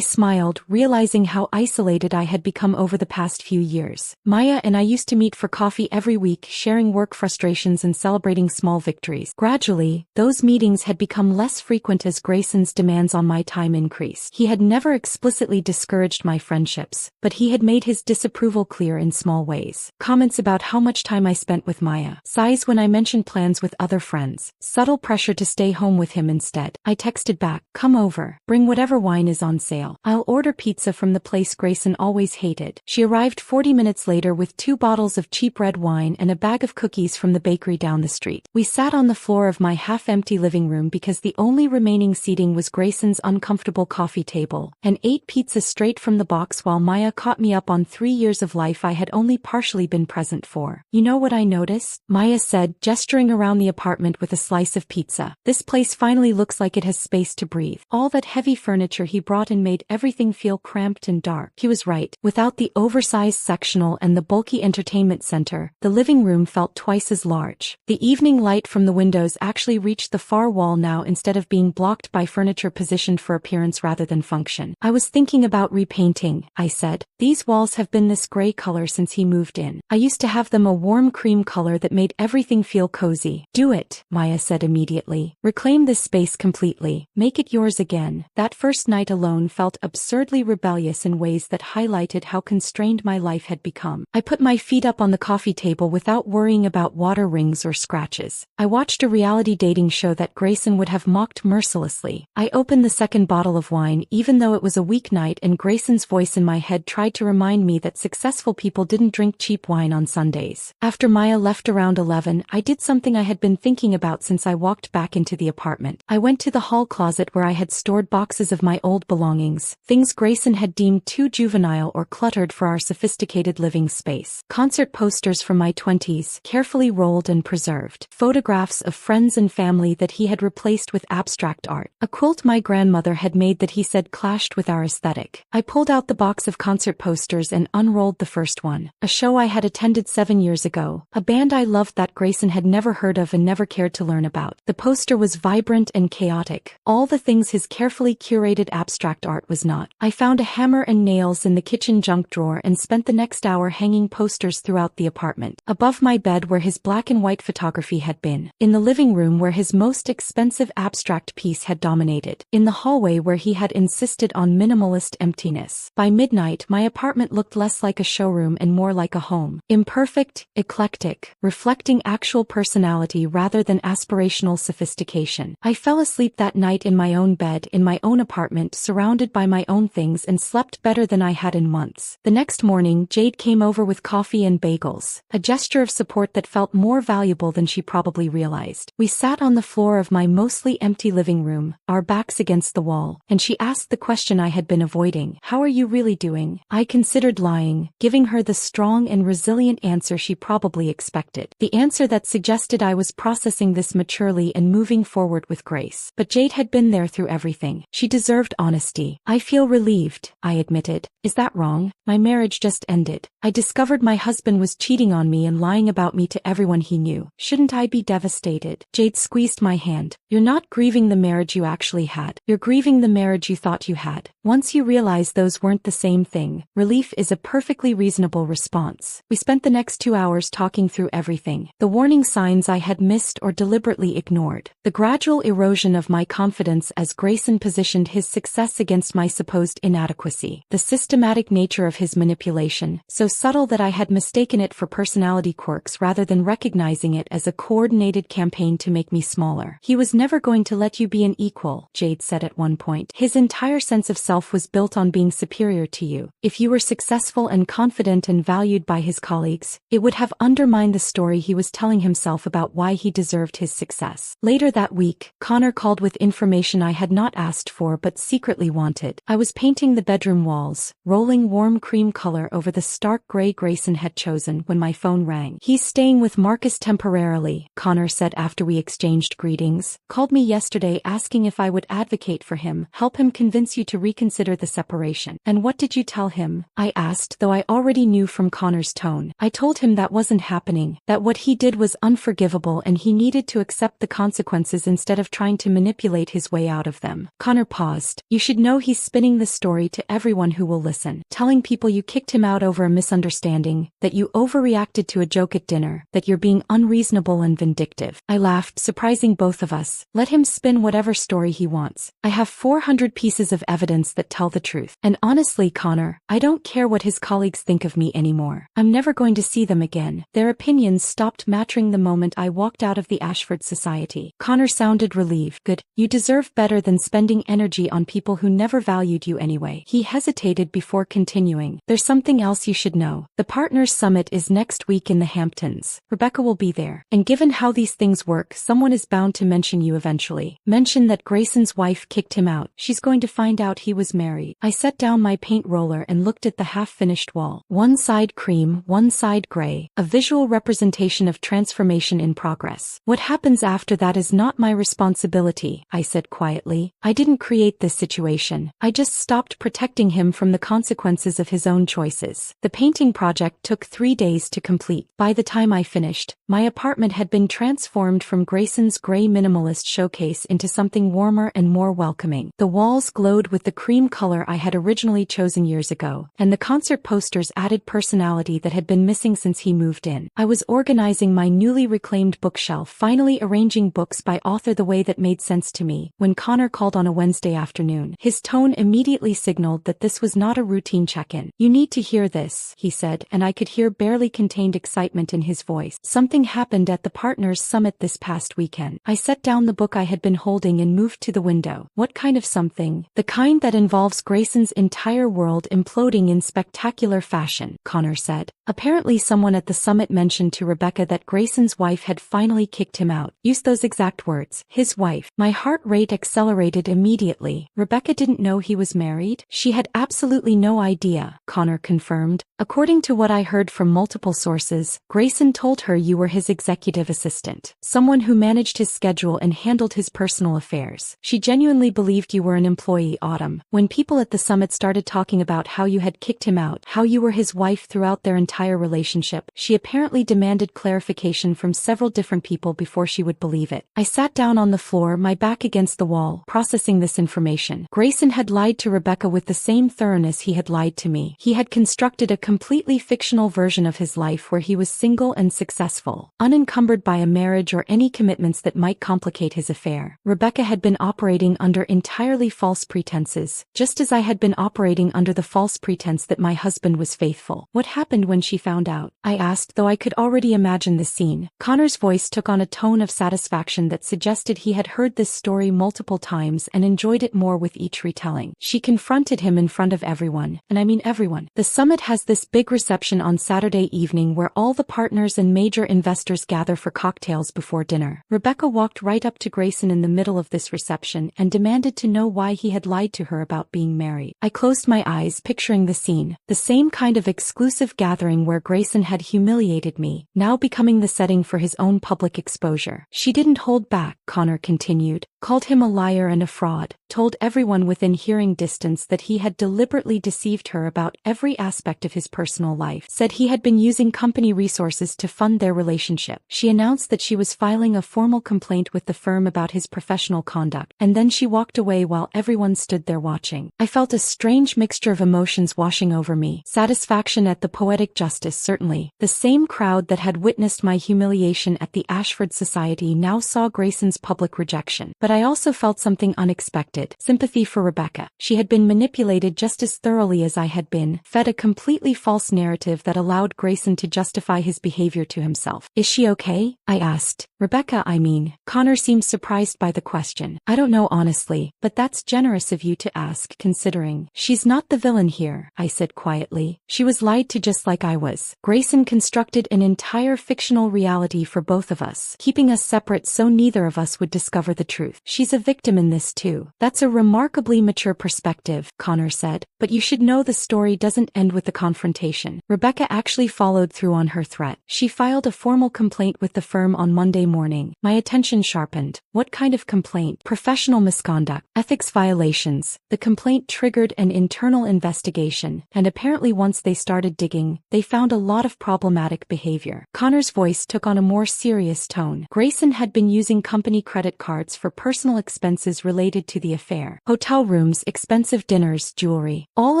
smiled, realizing how isolated I had become over the past few years. Maya and I used to meet for coffee every week, sharing work frustrations and celebrating small victories. Gradually, those meetings had become less frequent as Grayson's demands on my time increased. He had never explicitly discouraged my friendships, but he had made his disapproval clear in small ways. Comments about how much time I spent with Maya. Sighs when I mentioned plans with other friends. Subtle pressure to stay home with him instead. I texted back, come over. Bring whatever wine is on sale. I'll order pizza from the place Grayson always hated. She arrived 40 minutes later with 2 bottles of cheap red wine and a bag of cookies from the bakery down the street. We sat on the floor of my half-empty living room because the only remaining seating was Grayson's uncomfortable coffee table, and ate pizza straight from the box while Maya caught me up on 3 years of life I had only partially been present for. You know what I noticed? Maya said, gesturing around the apartment with a slice of pizza. This place finally looks like it has space to breathe. All that heavy furniture he brought in made everything feel cramped and dark. He was right. Without the oversized sectional and the bulky entertainment center, the living room felt twice as large. The evening light from the windows actually reached the far wall now instead of being blocked by furniture positioned for appearance rather than function. I was thinking about repainting, I said. These walls have been this gray color since he moved in. I used to have them a warm cream color that made everything feel cozy. Do it, Maya said immediately. Reclaim this space completely. Make it yours again. That first night alone felt absurdly rebellious in ways that highlighted how constrained my life had become. I put my feet up on the coffee table without worrying about water rings or scratches. I watched a reality dating show that Grayson would have mocked mercilessly. I opened the second bottle of wine even though it was a weeknight and Grayson's voice in my head tried to remind me that successful people didn't drink cheap wine on Sundays. After Maya left around 11, I did something I had been thinking about since I walked back into the apartment. I went to the hall closet where I had stored boxes of my old belongings, things Grayson had deemed too juvenile or cluttered for our sophisticated living space. Concert posters from my 20s, carefully rolled and preserved. Photographs photographs of friends and family that he had replaced with abstract art. A quilt my grandmother had made that he said clashed with our aesthetic. I pulled out the box of concert posters and unrolled the first one. A show I had attended 7 years ago. A band I loved that Grayson had never heard of and never cared to learn about. The poster was vibrant and chaotic. All the things his carefully curated abstract art was not. I found a hammer and nails in the kitchen junk drawer and spent the next hour hanging posters throughout the apartment. Above my bed where his black and white photography had been. In the living room where his most expensive abstract piece had dominated. In the hallway where he had insisted on minimalist emptiness. By midnight, my apartment looked less like a showroom and more like a home. Imperfect, eclectic, reflecting actual personality rather than aspirational sophistication. I fell asleep that night in my own bed in my own apartment surrounded by my own things and slept better than I had in months. The next morning, Jade came over with coffee and bagels, a gesture of support that felt more valuable than she probably realized. We sat on the floor of my mostly empty living room, our backs against the wall, and she asked the question I had been avoiding. How are you really doing? I considered lying, giving her the strong and resilient answer she probably expected. The answer that suggested I was processing this maturely and moving forward with grace. But Jade had been there through everything. She deserved honesty. I feel relieved, I admitted. Is that wrong? My marriage just ended. I discovered my husband was cheating on me and lying about me to everyone he knew. Shouldn't I be devastated? Jade squeezed my hand. You're not grieving the marriage you actually had. You're grieving the marriage you thought you had. Once you realize those weren't the same thing, relief is a perfectly reasonable response. We spent the next 2 hours talking through everything. The warning signs I had missed or deliberately ignored. The gradual erosion of my confidence as Grayson positioned his success against my supposed inadequacy. The systematic nature of his manipulation, so subtle that I had mistaken it for personality quirks rather than recognizing it as a coordinated campaign to make me smaller. He was never going to let you be an equal, Jade said at one point. His entire sense of self was built on being superior to you. If you were successful and confident and valued by his colleagues, it would have undermined the story he was telling himself about why he deserved his success. Later that week, Connor called with information I had not asked for but secretly wanted. I was painting the bedroom walls, rolling warm cream color over the stark gray Grayson had chosen when my phone rang. He's staying with Marcus temporarily, Connor said after we exchanged greetings. Called me yesterday asking if I would advocate for him, help him convince you to reconsider the separation. And what did you tell him? I asked, though I already knew from Connor's tone. I told him that wasn't happening, that what he did was unforgivable and he needed to accept the consequences instead of trying to manipulate his way out of them. Connor paused. You should know he's spinning the story to everyone who will listen, telling people you kicked him out over a misunderstanding, that you overreacted to a joke at dinner, that you're being unreasonable and vindictive. I laughed, surprising both of us. Let him spin whatever story he wants. I have 400 pieces of evidence that tell the truth. And honestly, Connor, I don't care what his colleagues think of me anymore. I'm never going to see them again. Their opinions stopped mattering the moment I walked out of the Ashford Society. Connor sounded relieved. Good. You deserve better than spending energy on people who never valued you anyway. He hesitated before continuing. There's something else you should know. The Partners Summit is next week in the Hamptons. Rebecca will be there. And given how these things work, someone is bound to mention you eventually. Mention that Grayson's wife kicked him out. She's going to find out he was married. I set down my paint roller and looked at the half-finished wall. One side cream, one side gray. A visual representation of transformation in progress. What happens after that is not my responsibility, I said quietly. I didn't create this situation. I just stopped protecting him from the consequences of his own choices. The painting project took 3 days to complete. By the time I finished, my apartment had been transformed from Grayson's gray minimalist showcase into something warmer and more welcoming. The walls glowed with the cream color I had originally chosen years ago, and the concert posters added personality that had been missing since he moved in. I was organizing my newly reclaimed bookshelf, finally arranging books by author the way that made sense to me, when Connor called on a Wednesday afternoon. His tone immediately signaled that this was not a routine check-in. You need to hear this, he said, and I could hear barely contained excitement in his voice. Something happened at the Partners Summit this past weekend. I set down the book I had been holding and moved to the window. What kind of something? The kind that involves Grayson's entire world imploding in spectacular fashion, Connor said. Apparently someone at the summit mentioned to Rebecca that Grayson's wife had finally kicked him out. Used those exact words. His wife. My heart rate accelerated immediately. Rebecca didn't know he was married? She had absolutely no idea, Connor confirmed. A According to what I heard from multiple sources, Grayson told her you were his executive assistant, someone who managed his schedule and handled his personal affairs. She genuinely believed you were an employee, Autumn. When people at the summit started talking about how you had kicked him out, how you were his wife throughout their entire relationship, she apparently demanded clarification from several different people before she would believe it. I sat down on the floor, my back against the wall, processing this information. Grayson had lied to Rebecca with the same thoroughness he had lied to me. He had constructed a completely fictional version of his life where he was single and successful, unencumbered by a marriage or any commitments that might complicate his affair. Rebecca had been operating under entirely false pretenses, just as I had been operating under the false pretense that my husband was faithful. What happened when she found out? I asked, though I could already imagine the scene. Connor's voice took on a tone of satisfaction that suggested he had heard this story multiple times and enjoyed it more with each retelling. She confronted him in front of everyone, and I mean everyone. The summit has this big reception on Saturday evening where all the partners and major investors gather for cocktails before dinner. Rebecca walked right up to Grayson in the middle of this reception and demanded to know why he had lied to her about being married. I closed my eyes, picturing the scene, the same kind of exclusive gathering where Grayson had humiliated me, now becoming the setting for his own public exposure. She didn't hold back, Connor continued, called him a liar and a fraud, told everyone within hearing distance that he had deliberately deceived her about every aspect of his personal life, said he had been using company resources to fund their relationship. She announced that she was filing a formal complaint with the firm about his professional conduct, and then she walked away while everyone stood there watching. I felt a strange mixture of emotions washing over me. Satisfaction at the poetic justice, certainly. The same crowd that had witnessed my humiliation at the Ashford Society now saw Grayson's public rejection. But I also felt something unexpected. Sympathy for Rebecca. She had been manipulated just as thoroughly as I had been, fed a completely false narrative that allowed Grayson to justify his behavior to himself. Is she okay? I asked. Rebecca, I mean. Connor seemed surprised by the question. I don't know honestly, but that's generous of you to ask, considering. She's not the villain here, I said quietly. She was lied to just like I was. Grayson constructed an entire fictional reality for both of us, keeping us separate so neither of us would discover the truth. She's a victim in this too. That's a remarkably mature perspective, Connor said, but you should know the story doesn't end with the confrontation. Rebecca actually followed through on her threat. She filed a formal complaint with the firm on Monday morning. My attention sharpened. What kind of complaint? Professional misconduct, ethics violations. The complaint triggered an internal investigation, and apparently once they started digging, they found a lot of problematic behavior. Connor's voice took on a more serious tone. Grayson had been using company credit cards for personal expenses related to the affair. Hotel rooms, expensive dinners, jewelry. All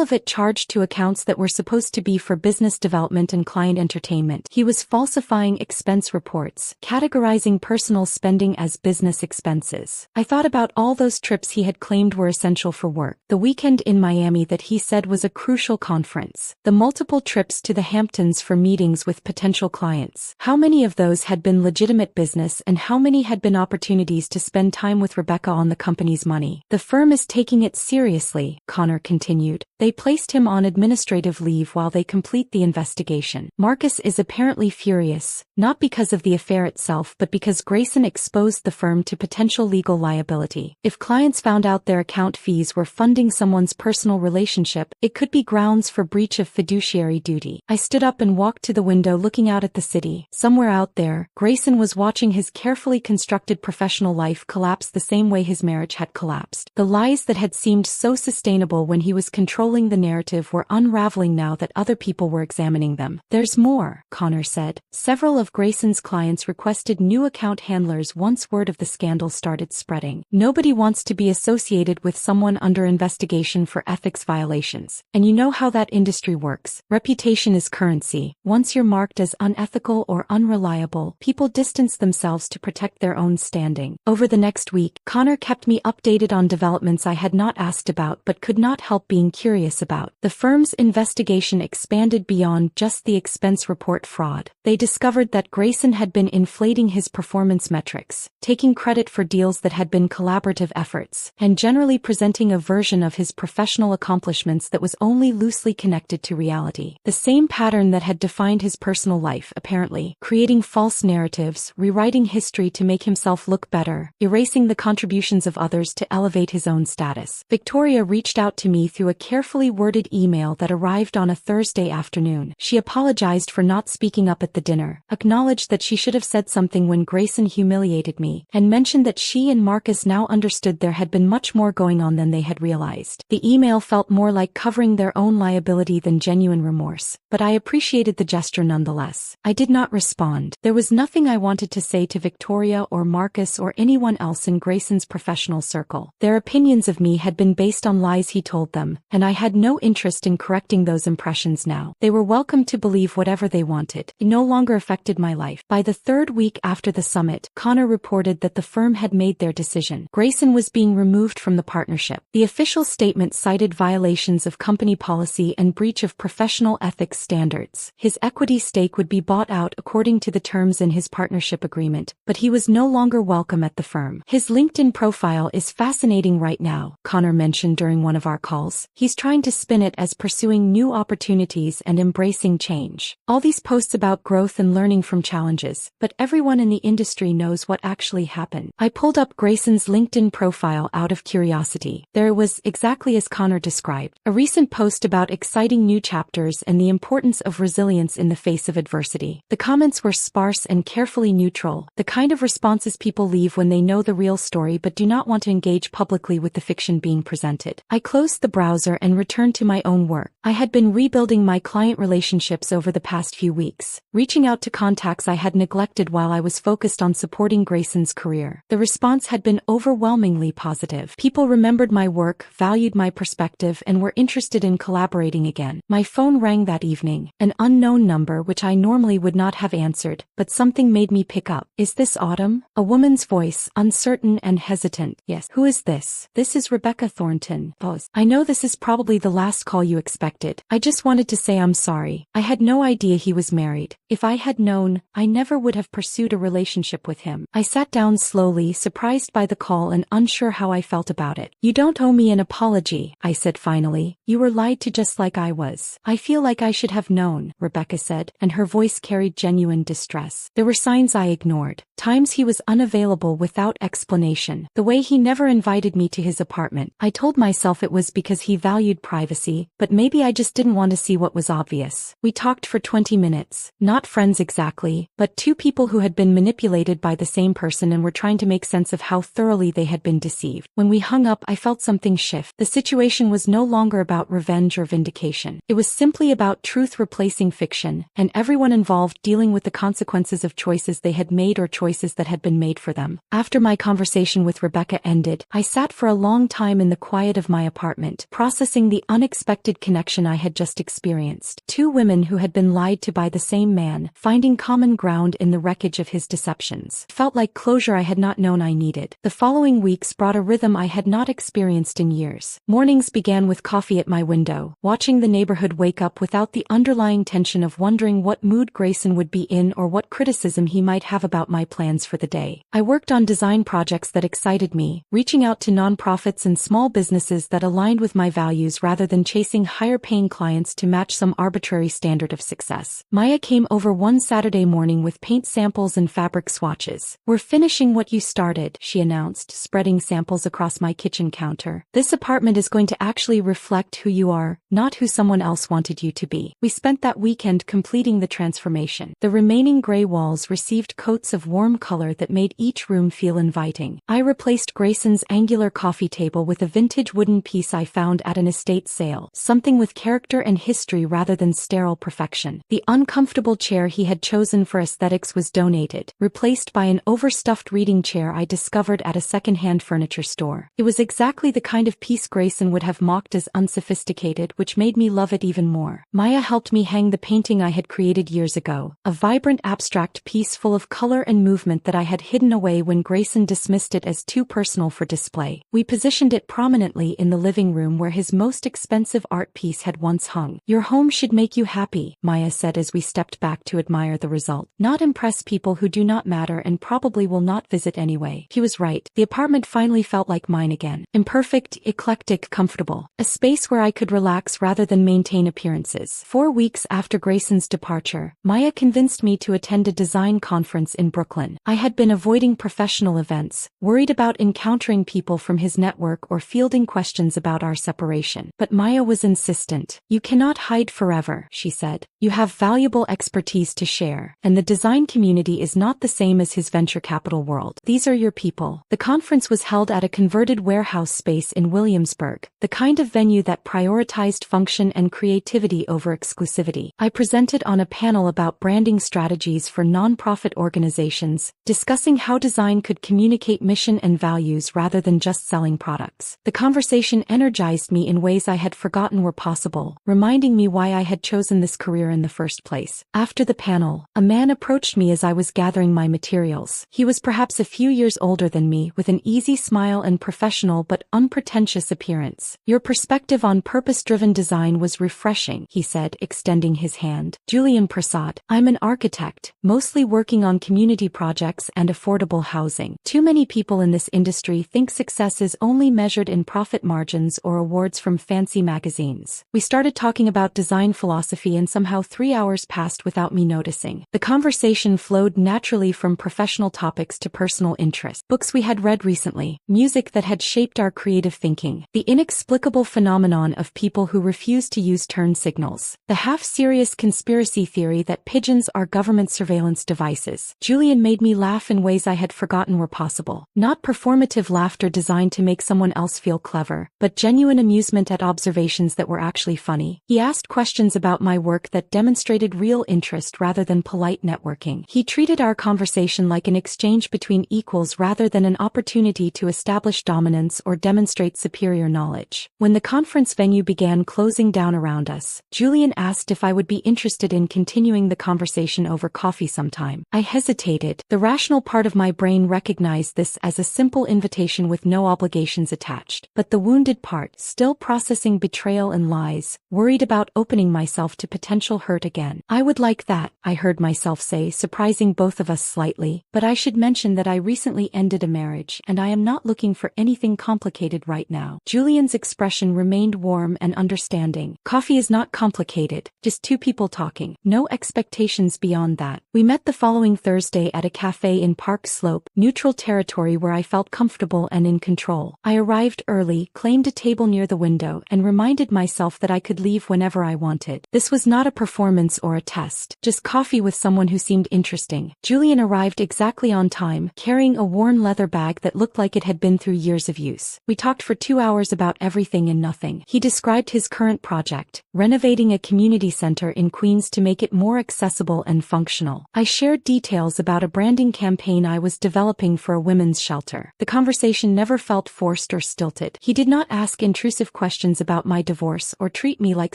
of it charged to accounts that were supposed to be for business development and client entertainment. He was falsifying expense reports, categorizing personal spending as business expenses. I thought about all those trips he had claimed were essential for work. The weekend in Miami that he said was a crucial conference. The multiple trips to the Hamptons for meetings with potential clients. How many of those had been legitimate business and how many had been opportunities to spend time with Rebecca on the company's money? The firm is taking it seriously, Connor continued. They placed him on administrative leave while they complete the investigation. Marcus is apparently furious, not because of the affair itself but because Grayson exposed the firm to potential legal liability. If clients found out their account fees were funding someone's personal relationship, it could be grounds for breach of fiduciary duty. I stood up and walked to the window looking out at the city. Somewhere out there, Grayson was watching his carefully constructed professional life collapse the same way his marriage had collapsed. The lies that had seemed so sustainable when he was controlling the narrative were unraveling now that other people were examining them. There's more, Connor said. Several of Grayson's clients requested new account handlers once word of the scandal started spreading. Nobody wants to be associated with someone under investigation for ethics violations. And you know how that industry works. Reputation is currency. Once you're marked as unethical or unreliable, people distance themselves to protect their own standing. Over the next week, Connor kept me updated on developments I had not asked about but could not help being curious about. The firm's investigation expanded beyond just the expense report fraud. They discovered that Grayson had been inflating his performance metrics, taking credit for deals that had been collaborative efforts, and generally presenting a version of his professional accomplishments that was only loosely connected to reality. The same pattern that had defined his personal life, apparently, creating false narratives, rewriting history to make himself look better, erasing the contributions of others to elevate his own status. Victoria reached out to me through a carefully worded email that arrived on a Thursday afternoon. She apologized for not speaking up at the dinner, acknowledged that she should have said something when Grayson humiliated me, and mentioned that she and Marcus now understood there had been much more going on than they had realized. The email felt more like covering their own liability than genuine remorse, but I appreciated the gesture nonetheless. I did not respond. There was nothing I wanted to say to Victoria or Marcus or anyone else in Grayson's professional circle. Their opinions of me had been based on lies he told them, and I had no interest in correcting those impressions now. They were welcome to believe whatever they wanted. It no longer affected my life. By the third week after the summit, Connor reported that the firm had made their decision. Grayson was being removed from the partnership. The official statement cited violations of company policy and breach of professional ethics standards. His equity stake would be bought out according to the terms in his partnership agreement, but he was no longer welcome at the firm. His LinkedIn profile is fascinating right now, Connor mentioned during one of our calls. He's trying to spin it as pursuing new opportunities and embracing change. All these posts about growth and learning from challenges, but everyone in the industry knows what actually happened. I pulled up Grayson's LinkedIn profile out of curiosity. There it was, exactly as Connor described. A recent post about exciting new chapters and the importance of resilience in the face of adversity. The comments were sparse and carefully neutral, the kind of responses people leave when they know the real story but do not want to engage publicly with the fiction being presented. I closed the browser and returned to my own work. I had been rebuilding my client relationships over the past few weeks, reaching out to contacts I had neglected while I was focused on supporting Grayson's career. The response had been overwhelmingly positive. People remembered my work, valued my perspective, and were interested in collaborating again. My phone rang that evening, an unknown number which I normally would not have answered, but something made me pick up. Is this Autumn? A woman's voice, uncertain and hesitant. Yes. Who is this? This is Rebecca Thornton. Pause. I know this is probably the last call you expected. I just wanted to say I'm sorry. I had no idea he was married. If I had known, I never would have pursued a relationship with him. I sat down slowly, surprised by the call and unsure how I felt about it. You don't owe me an apology, I said finally. You were lied to just like I was. I feel like I should have known, Rebecca said, and her voice carried genuine distress. There were signs I ignored. Times he was unavailable without explanation. The way he never invited me to his apartment. I told myself it was because he valued privacy, but maybe I just didn't want to see what was obvious. We talked for 20 minutes. Not friends exactly, but two people who had been manipulated by the same person and were trying to make sense of how thoroughly they had been deceived. When we hung up, I felt something shift. The situation was no longer about revenge or vindication. It was simply about truth replacing fiction, and everyone involved dealing with the consequences of choices they had made or choices that had been made for them. After my conversation with Rebecca ended, I sat for a long time in the quiet of my apartment, processing the unexpected connection I had just experienced. Two women who had been lied to by the same man, finding common ground in the wreckage of his deceptions. It felt like closure I had not known I needed. The following weeks brought a rhythm I had not experienced in years. Mornings began with coffee at my window, watching the neighborhood wake up without the underlying tension of wondering what mood Grayson would be in or what criticism he might have about my plans for the day. I worked on design projects that excited me, reaching out to nonprofits and small businesses that aligned with my values rather than chasing higher-paying clients to match some arbitrary standard of success. Maya came over one Saturday morning with paint samples and fabric swatches. "We're finishing what you started," she announced, spreading samples across my kitchen counter. "This apartment is going to actually reflect who you are, not who someone else wanted you to be." We spent that weekend completing the transformation. The remaining gray walls received coats of warm color that made each room feel inviting. I replaced Grayson's angular coffee table with a vintage wooden piece I found at an estate sale, something with character and history rather than sterile perfection. The uncomfortable chair he had chosen for aesthetics was donated, replaced by an overstuffed reading chair I discovered at a second-hand furniture store. It was exactly the kind of piece Grayson would have mocked as unsophisticated, which made me love it even more. Maya helped me hang the painting I had created years ago, a vibrant abstract piece full of color and movement that I had hidden away when Grayson dismissed it as too personal for display. We positioned it prominently in the living room where his most expensive art piece had once hung. "Your home should make you happy," Maya said as we stepped back to admire the result. "Not impress people who do not matter and probably will not visit anyway." He was right. The apartment finally felt like mine again. Imperfect, eclectic, comfortable. A space where I could relax rather than maintain appearances. 4 weeks after Grayson's departure, Maya convinced me to attend a design conference in Brooklyn. I had been avoiding professional events, silence, worried about encountering people from his network or fielding questions about our separation. But Maya was insistent. "You cannot hide forever," she said. "You have valuable expertise to share, and the design community is not the same as his venture capital world. These are your people." The conference was held at a converted warehouse space in Williamsburg, the kind of venue that prioritized function and creativity over exclusivity. I presented on a panel about branding strategies for nonprofit organizations, discussing how design could communicate mission and values rather than just selling products. The conversation energized me in ways I had forgotten were possible, reminding me why I had chosen this career in the first place. After the panel, a man approached me as I was gathering my materials. He was perhaps a few years older than me, with an easy smile and professional but unpretentious appearance. "Your perspective on purpose-driven design was refreshing," he said, extending his hand. "Julian Prasad. I'm an architect, mostly working on community projects and affordable housing. Too many people in this industry think success is only measured in profit margins or awards from fancy magazines." We started talking about design philosophy, and somehow 3 hours passed without me noticing. The conversation flowed naturally from professional topics to personal interests, books we had read recently, music that had shaped our creative thinking, the inexplicable phenomenon of people who refuse to use turn signals, the half-serious conspiracy theory that pigeons are government surveillance devices. Julian made me laugh in ways I had forgotten were possible. Not performative laughter designed to make someone else feel clever, but genuine amusement at observations that were actually funny. He asked questions about my work that demonstrated real interest rather than polite networking. He treated our conversation like an exchange between equals rather than an opportunity to establish dominance or demonstrate superior knowledge. When the conference venue began closing down around us, Julian asked if I would be interested in continuing the conversation over coffee sometime. I hesitated. The rational part of my brain recognized this as a simple invitation with no obligations attached. But the wounded part, still processing betrayal and lies, worried about opening myself to potential hurt again. "I would like that," I heard myself say, surprising both of us slightly. "But I should mention that I recently ended a marriage, and I am not looking for anything complicated right now." Julian's expression remained warm and understanding. "Coffee is not complicated, just two people talking. No expectations beyond that." We met the following Thursday at a cafe in Park Slope, neutral territory where I felt comfortable and in control. I arrived early, claimed a table near the window, and reminded myself that I could leave whenever I wanted. This was not a performance or a test, just coffee with someone who seemed interesting. Julian arrived exactly on time, carrying a worn leather bag that looked like it had been through years of use. We talked for 2 hours about everything and nothing. He described his current project, renovating a community center in Queens to make it more accessible and functional. I shared details about a branding campaign I was developing for a women's shelter. The conversation never felt forced or stilted. He did not ask intrusive questions about my divorce or treat me like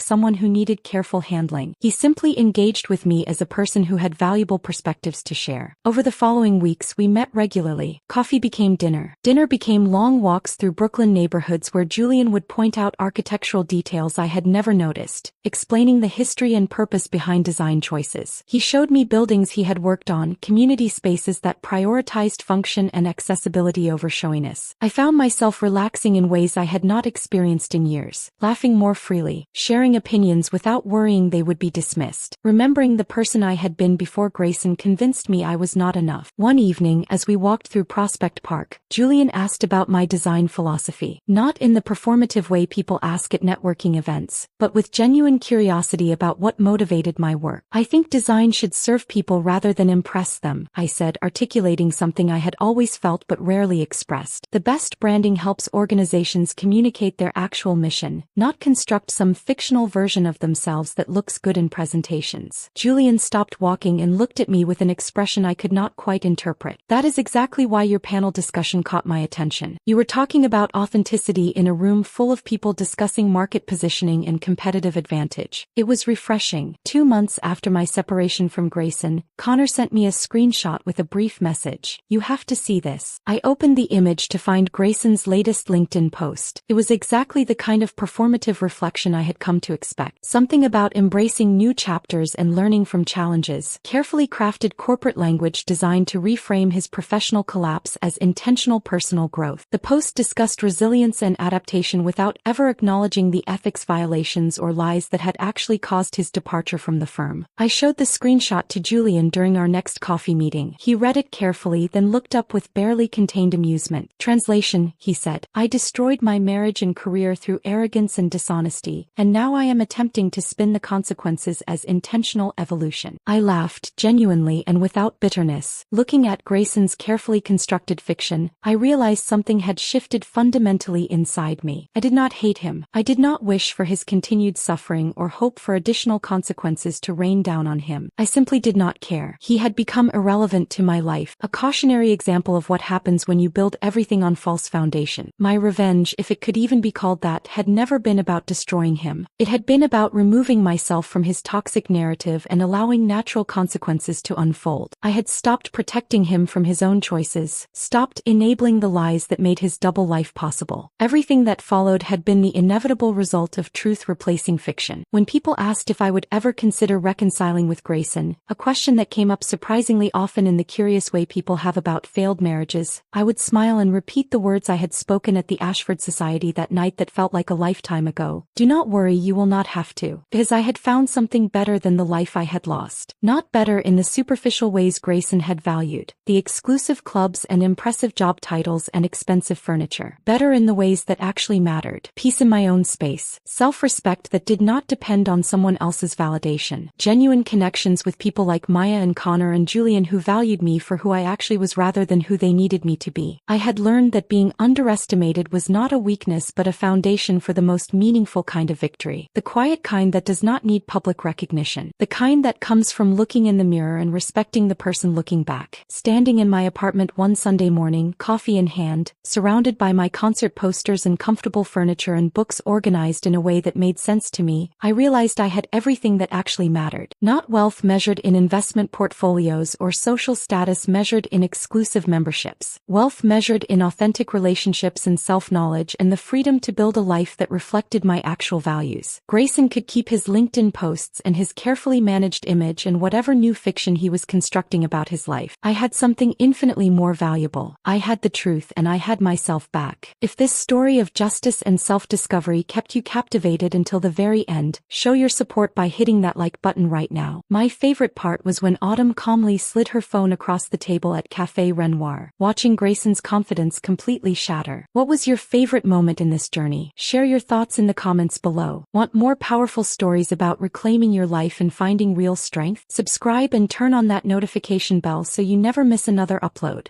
someone who needed careful handling. He simply engaged with me as a person who had valuable perspectives to share. Over the following weeks, we met regularly. Coffee became dinner. Dinner became long walks through Brooklyn neighborhoods where Julian would point out architectural details I had never noticed, explaining the history and purpose behind design choices. He showed me buildings he had worked on, community spaces that prioritized function and accessibility over showiness. I found myself relaxing in ways I had not experienced in years, laughing more freely, sharing opinions without worrying they would be dismissed. Remembering the person I had been before Grayson convinced me I was not enough. One evening, as we walked through Prospect Park, Julian asked about my design philosophy, not in the performative way people ask at networking events, but with genuine curiosity about what motivated my work. "I think design should serve people rather than impress them," I said, articulating something I had always felt but rarely expressed. "The best branding helps organizations communicate their actual mission, not construct some fictional version of themselves that looks good in presentations." Julian stopped walking and looked at me with an expression I could not quite interpret. "That is exactly why your panel discussion caught my attention. You were talking about authenticity in a room full of people discussing market positioning and competitive advantage. It was refreshing." 2 months after my separation from Grayson, Connor sent me a screenshot with a brief message. "You have to see this." I opened the image to find Grayson's latest LinkedIn post. It was exactly the kind of performative reflection I had come to expect. Something about embracing new chapters and learning from challenges, carefully crafted corporate language designed to reframe his professional collapse as intentional personal growth. The post discussed resilience and adaptation without ever acknowledging the ethics violations or lies that had actually caused his departure from the firm. I showed the screenshot to Julian during our next coffee meeting. He read it carefully, then looked up with mouth barely contained amusement. Translation, he said. I destroyed my marriage and career through arrogance and dishonesty, and now I am attempting to spin the consequences as intentional evolution. I laughed, genuinely and without bitterness. Looking at Grayson's carefully constructed fiction, I realized something had shifted fundamentally inside me. I did not hate him. I did not wish for his continued suffering or hope for additional consequences to rain down on him. I simply did not care. He had become irrelevant to my life, a cautionary example of what happens when you build everything on false foundation. My revenge, if it could even be called that, had never been about destroying him. It had been about removing myself from his toxic narrative and allowing natural consequences to unfold. I had stopped protecting him from his own choices, stopped enabling the lies that made his double life possible. Everything that followed had been the inevitable result of truth replacing fiction. When people asked if I would ever consider reconciling with Grayson, a question that came up surprisingly often in the curious way people have about failed marriages, I would smile and repeat the words I had spoken at the Ashford Society that night that felt like a lifetime ago. Do not worry, you will not have to. Because I had found something better than the life I had lost. Not better in the superficial ways Grayson had valued, the exclusive clubs and impressive job titles and expensive furniture. Better in the ways that actually mattered. Peace in my own space. Self-respect that did not depend on someone else's validation. Genuine connections with people like Maya and Connor and Julian who valued me for who I actually was rather than who they needed me to be. I had learned that being underestimated was not a weakness but a foundation for the most meaningful kind of victory. The quiet kind that does not need public recognition. The kind that comes from looking in the mirror and respecting the person looking back. Standing in my apartment one Sunday morning, coffee in hand, surrounded by my concert posters and comfortable furniture and books organized in a way that made sense to me, I realized I had everything that actually mattered. Not wealth measured in investment portfolios or social status measured in exclusive memberships. Wealth measured in authentic relationships and self-knowledge and the freedom to build a life that reflected my actual values. Grayson could keep his LinkedIn posts and his carefully managed image and whatever new fiction he was constructing about his life. I had something infinitely more valuable. I had the truth and I had myself back. If this story of justice and self-discovery kept you captivated until the very end, show your support by hitting that like button right now. My favorite part was when Autumn calmly slid her phone across the table at Café Renoir, watching Grayson's confidence completely shatter. What was your favorite moment in this journey? Share your thoughts in the comments below. Want more powerful stories about reclaiming your life and finding real strength? Subscribe and turn on that notification bell so you never miss another upload.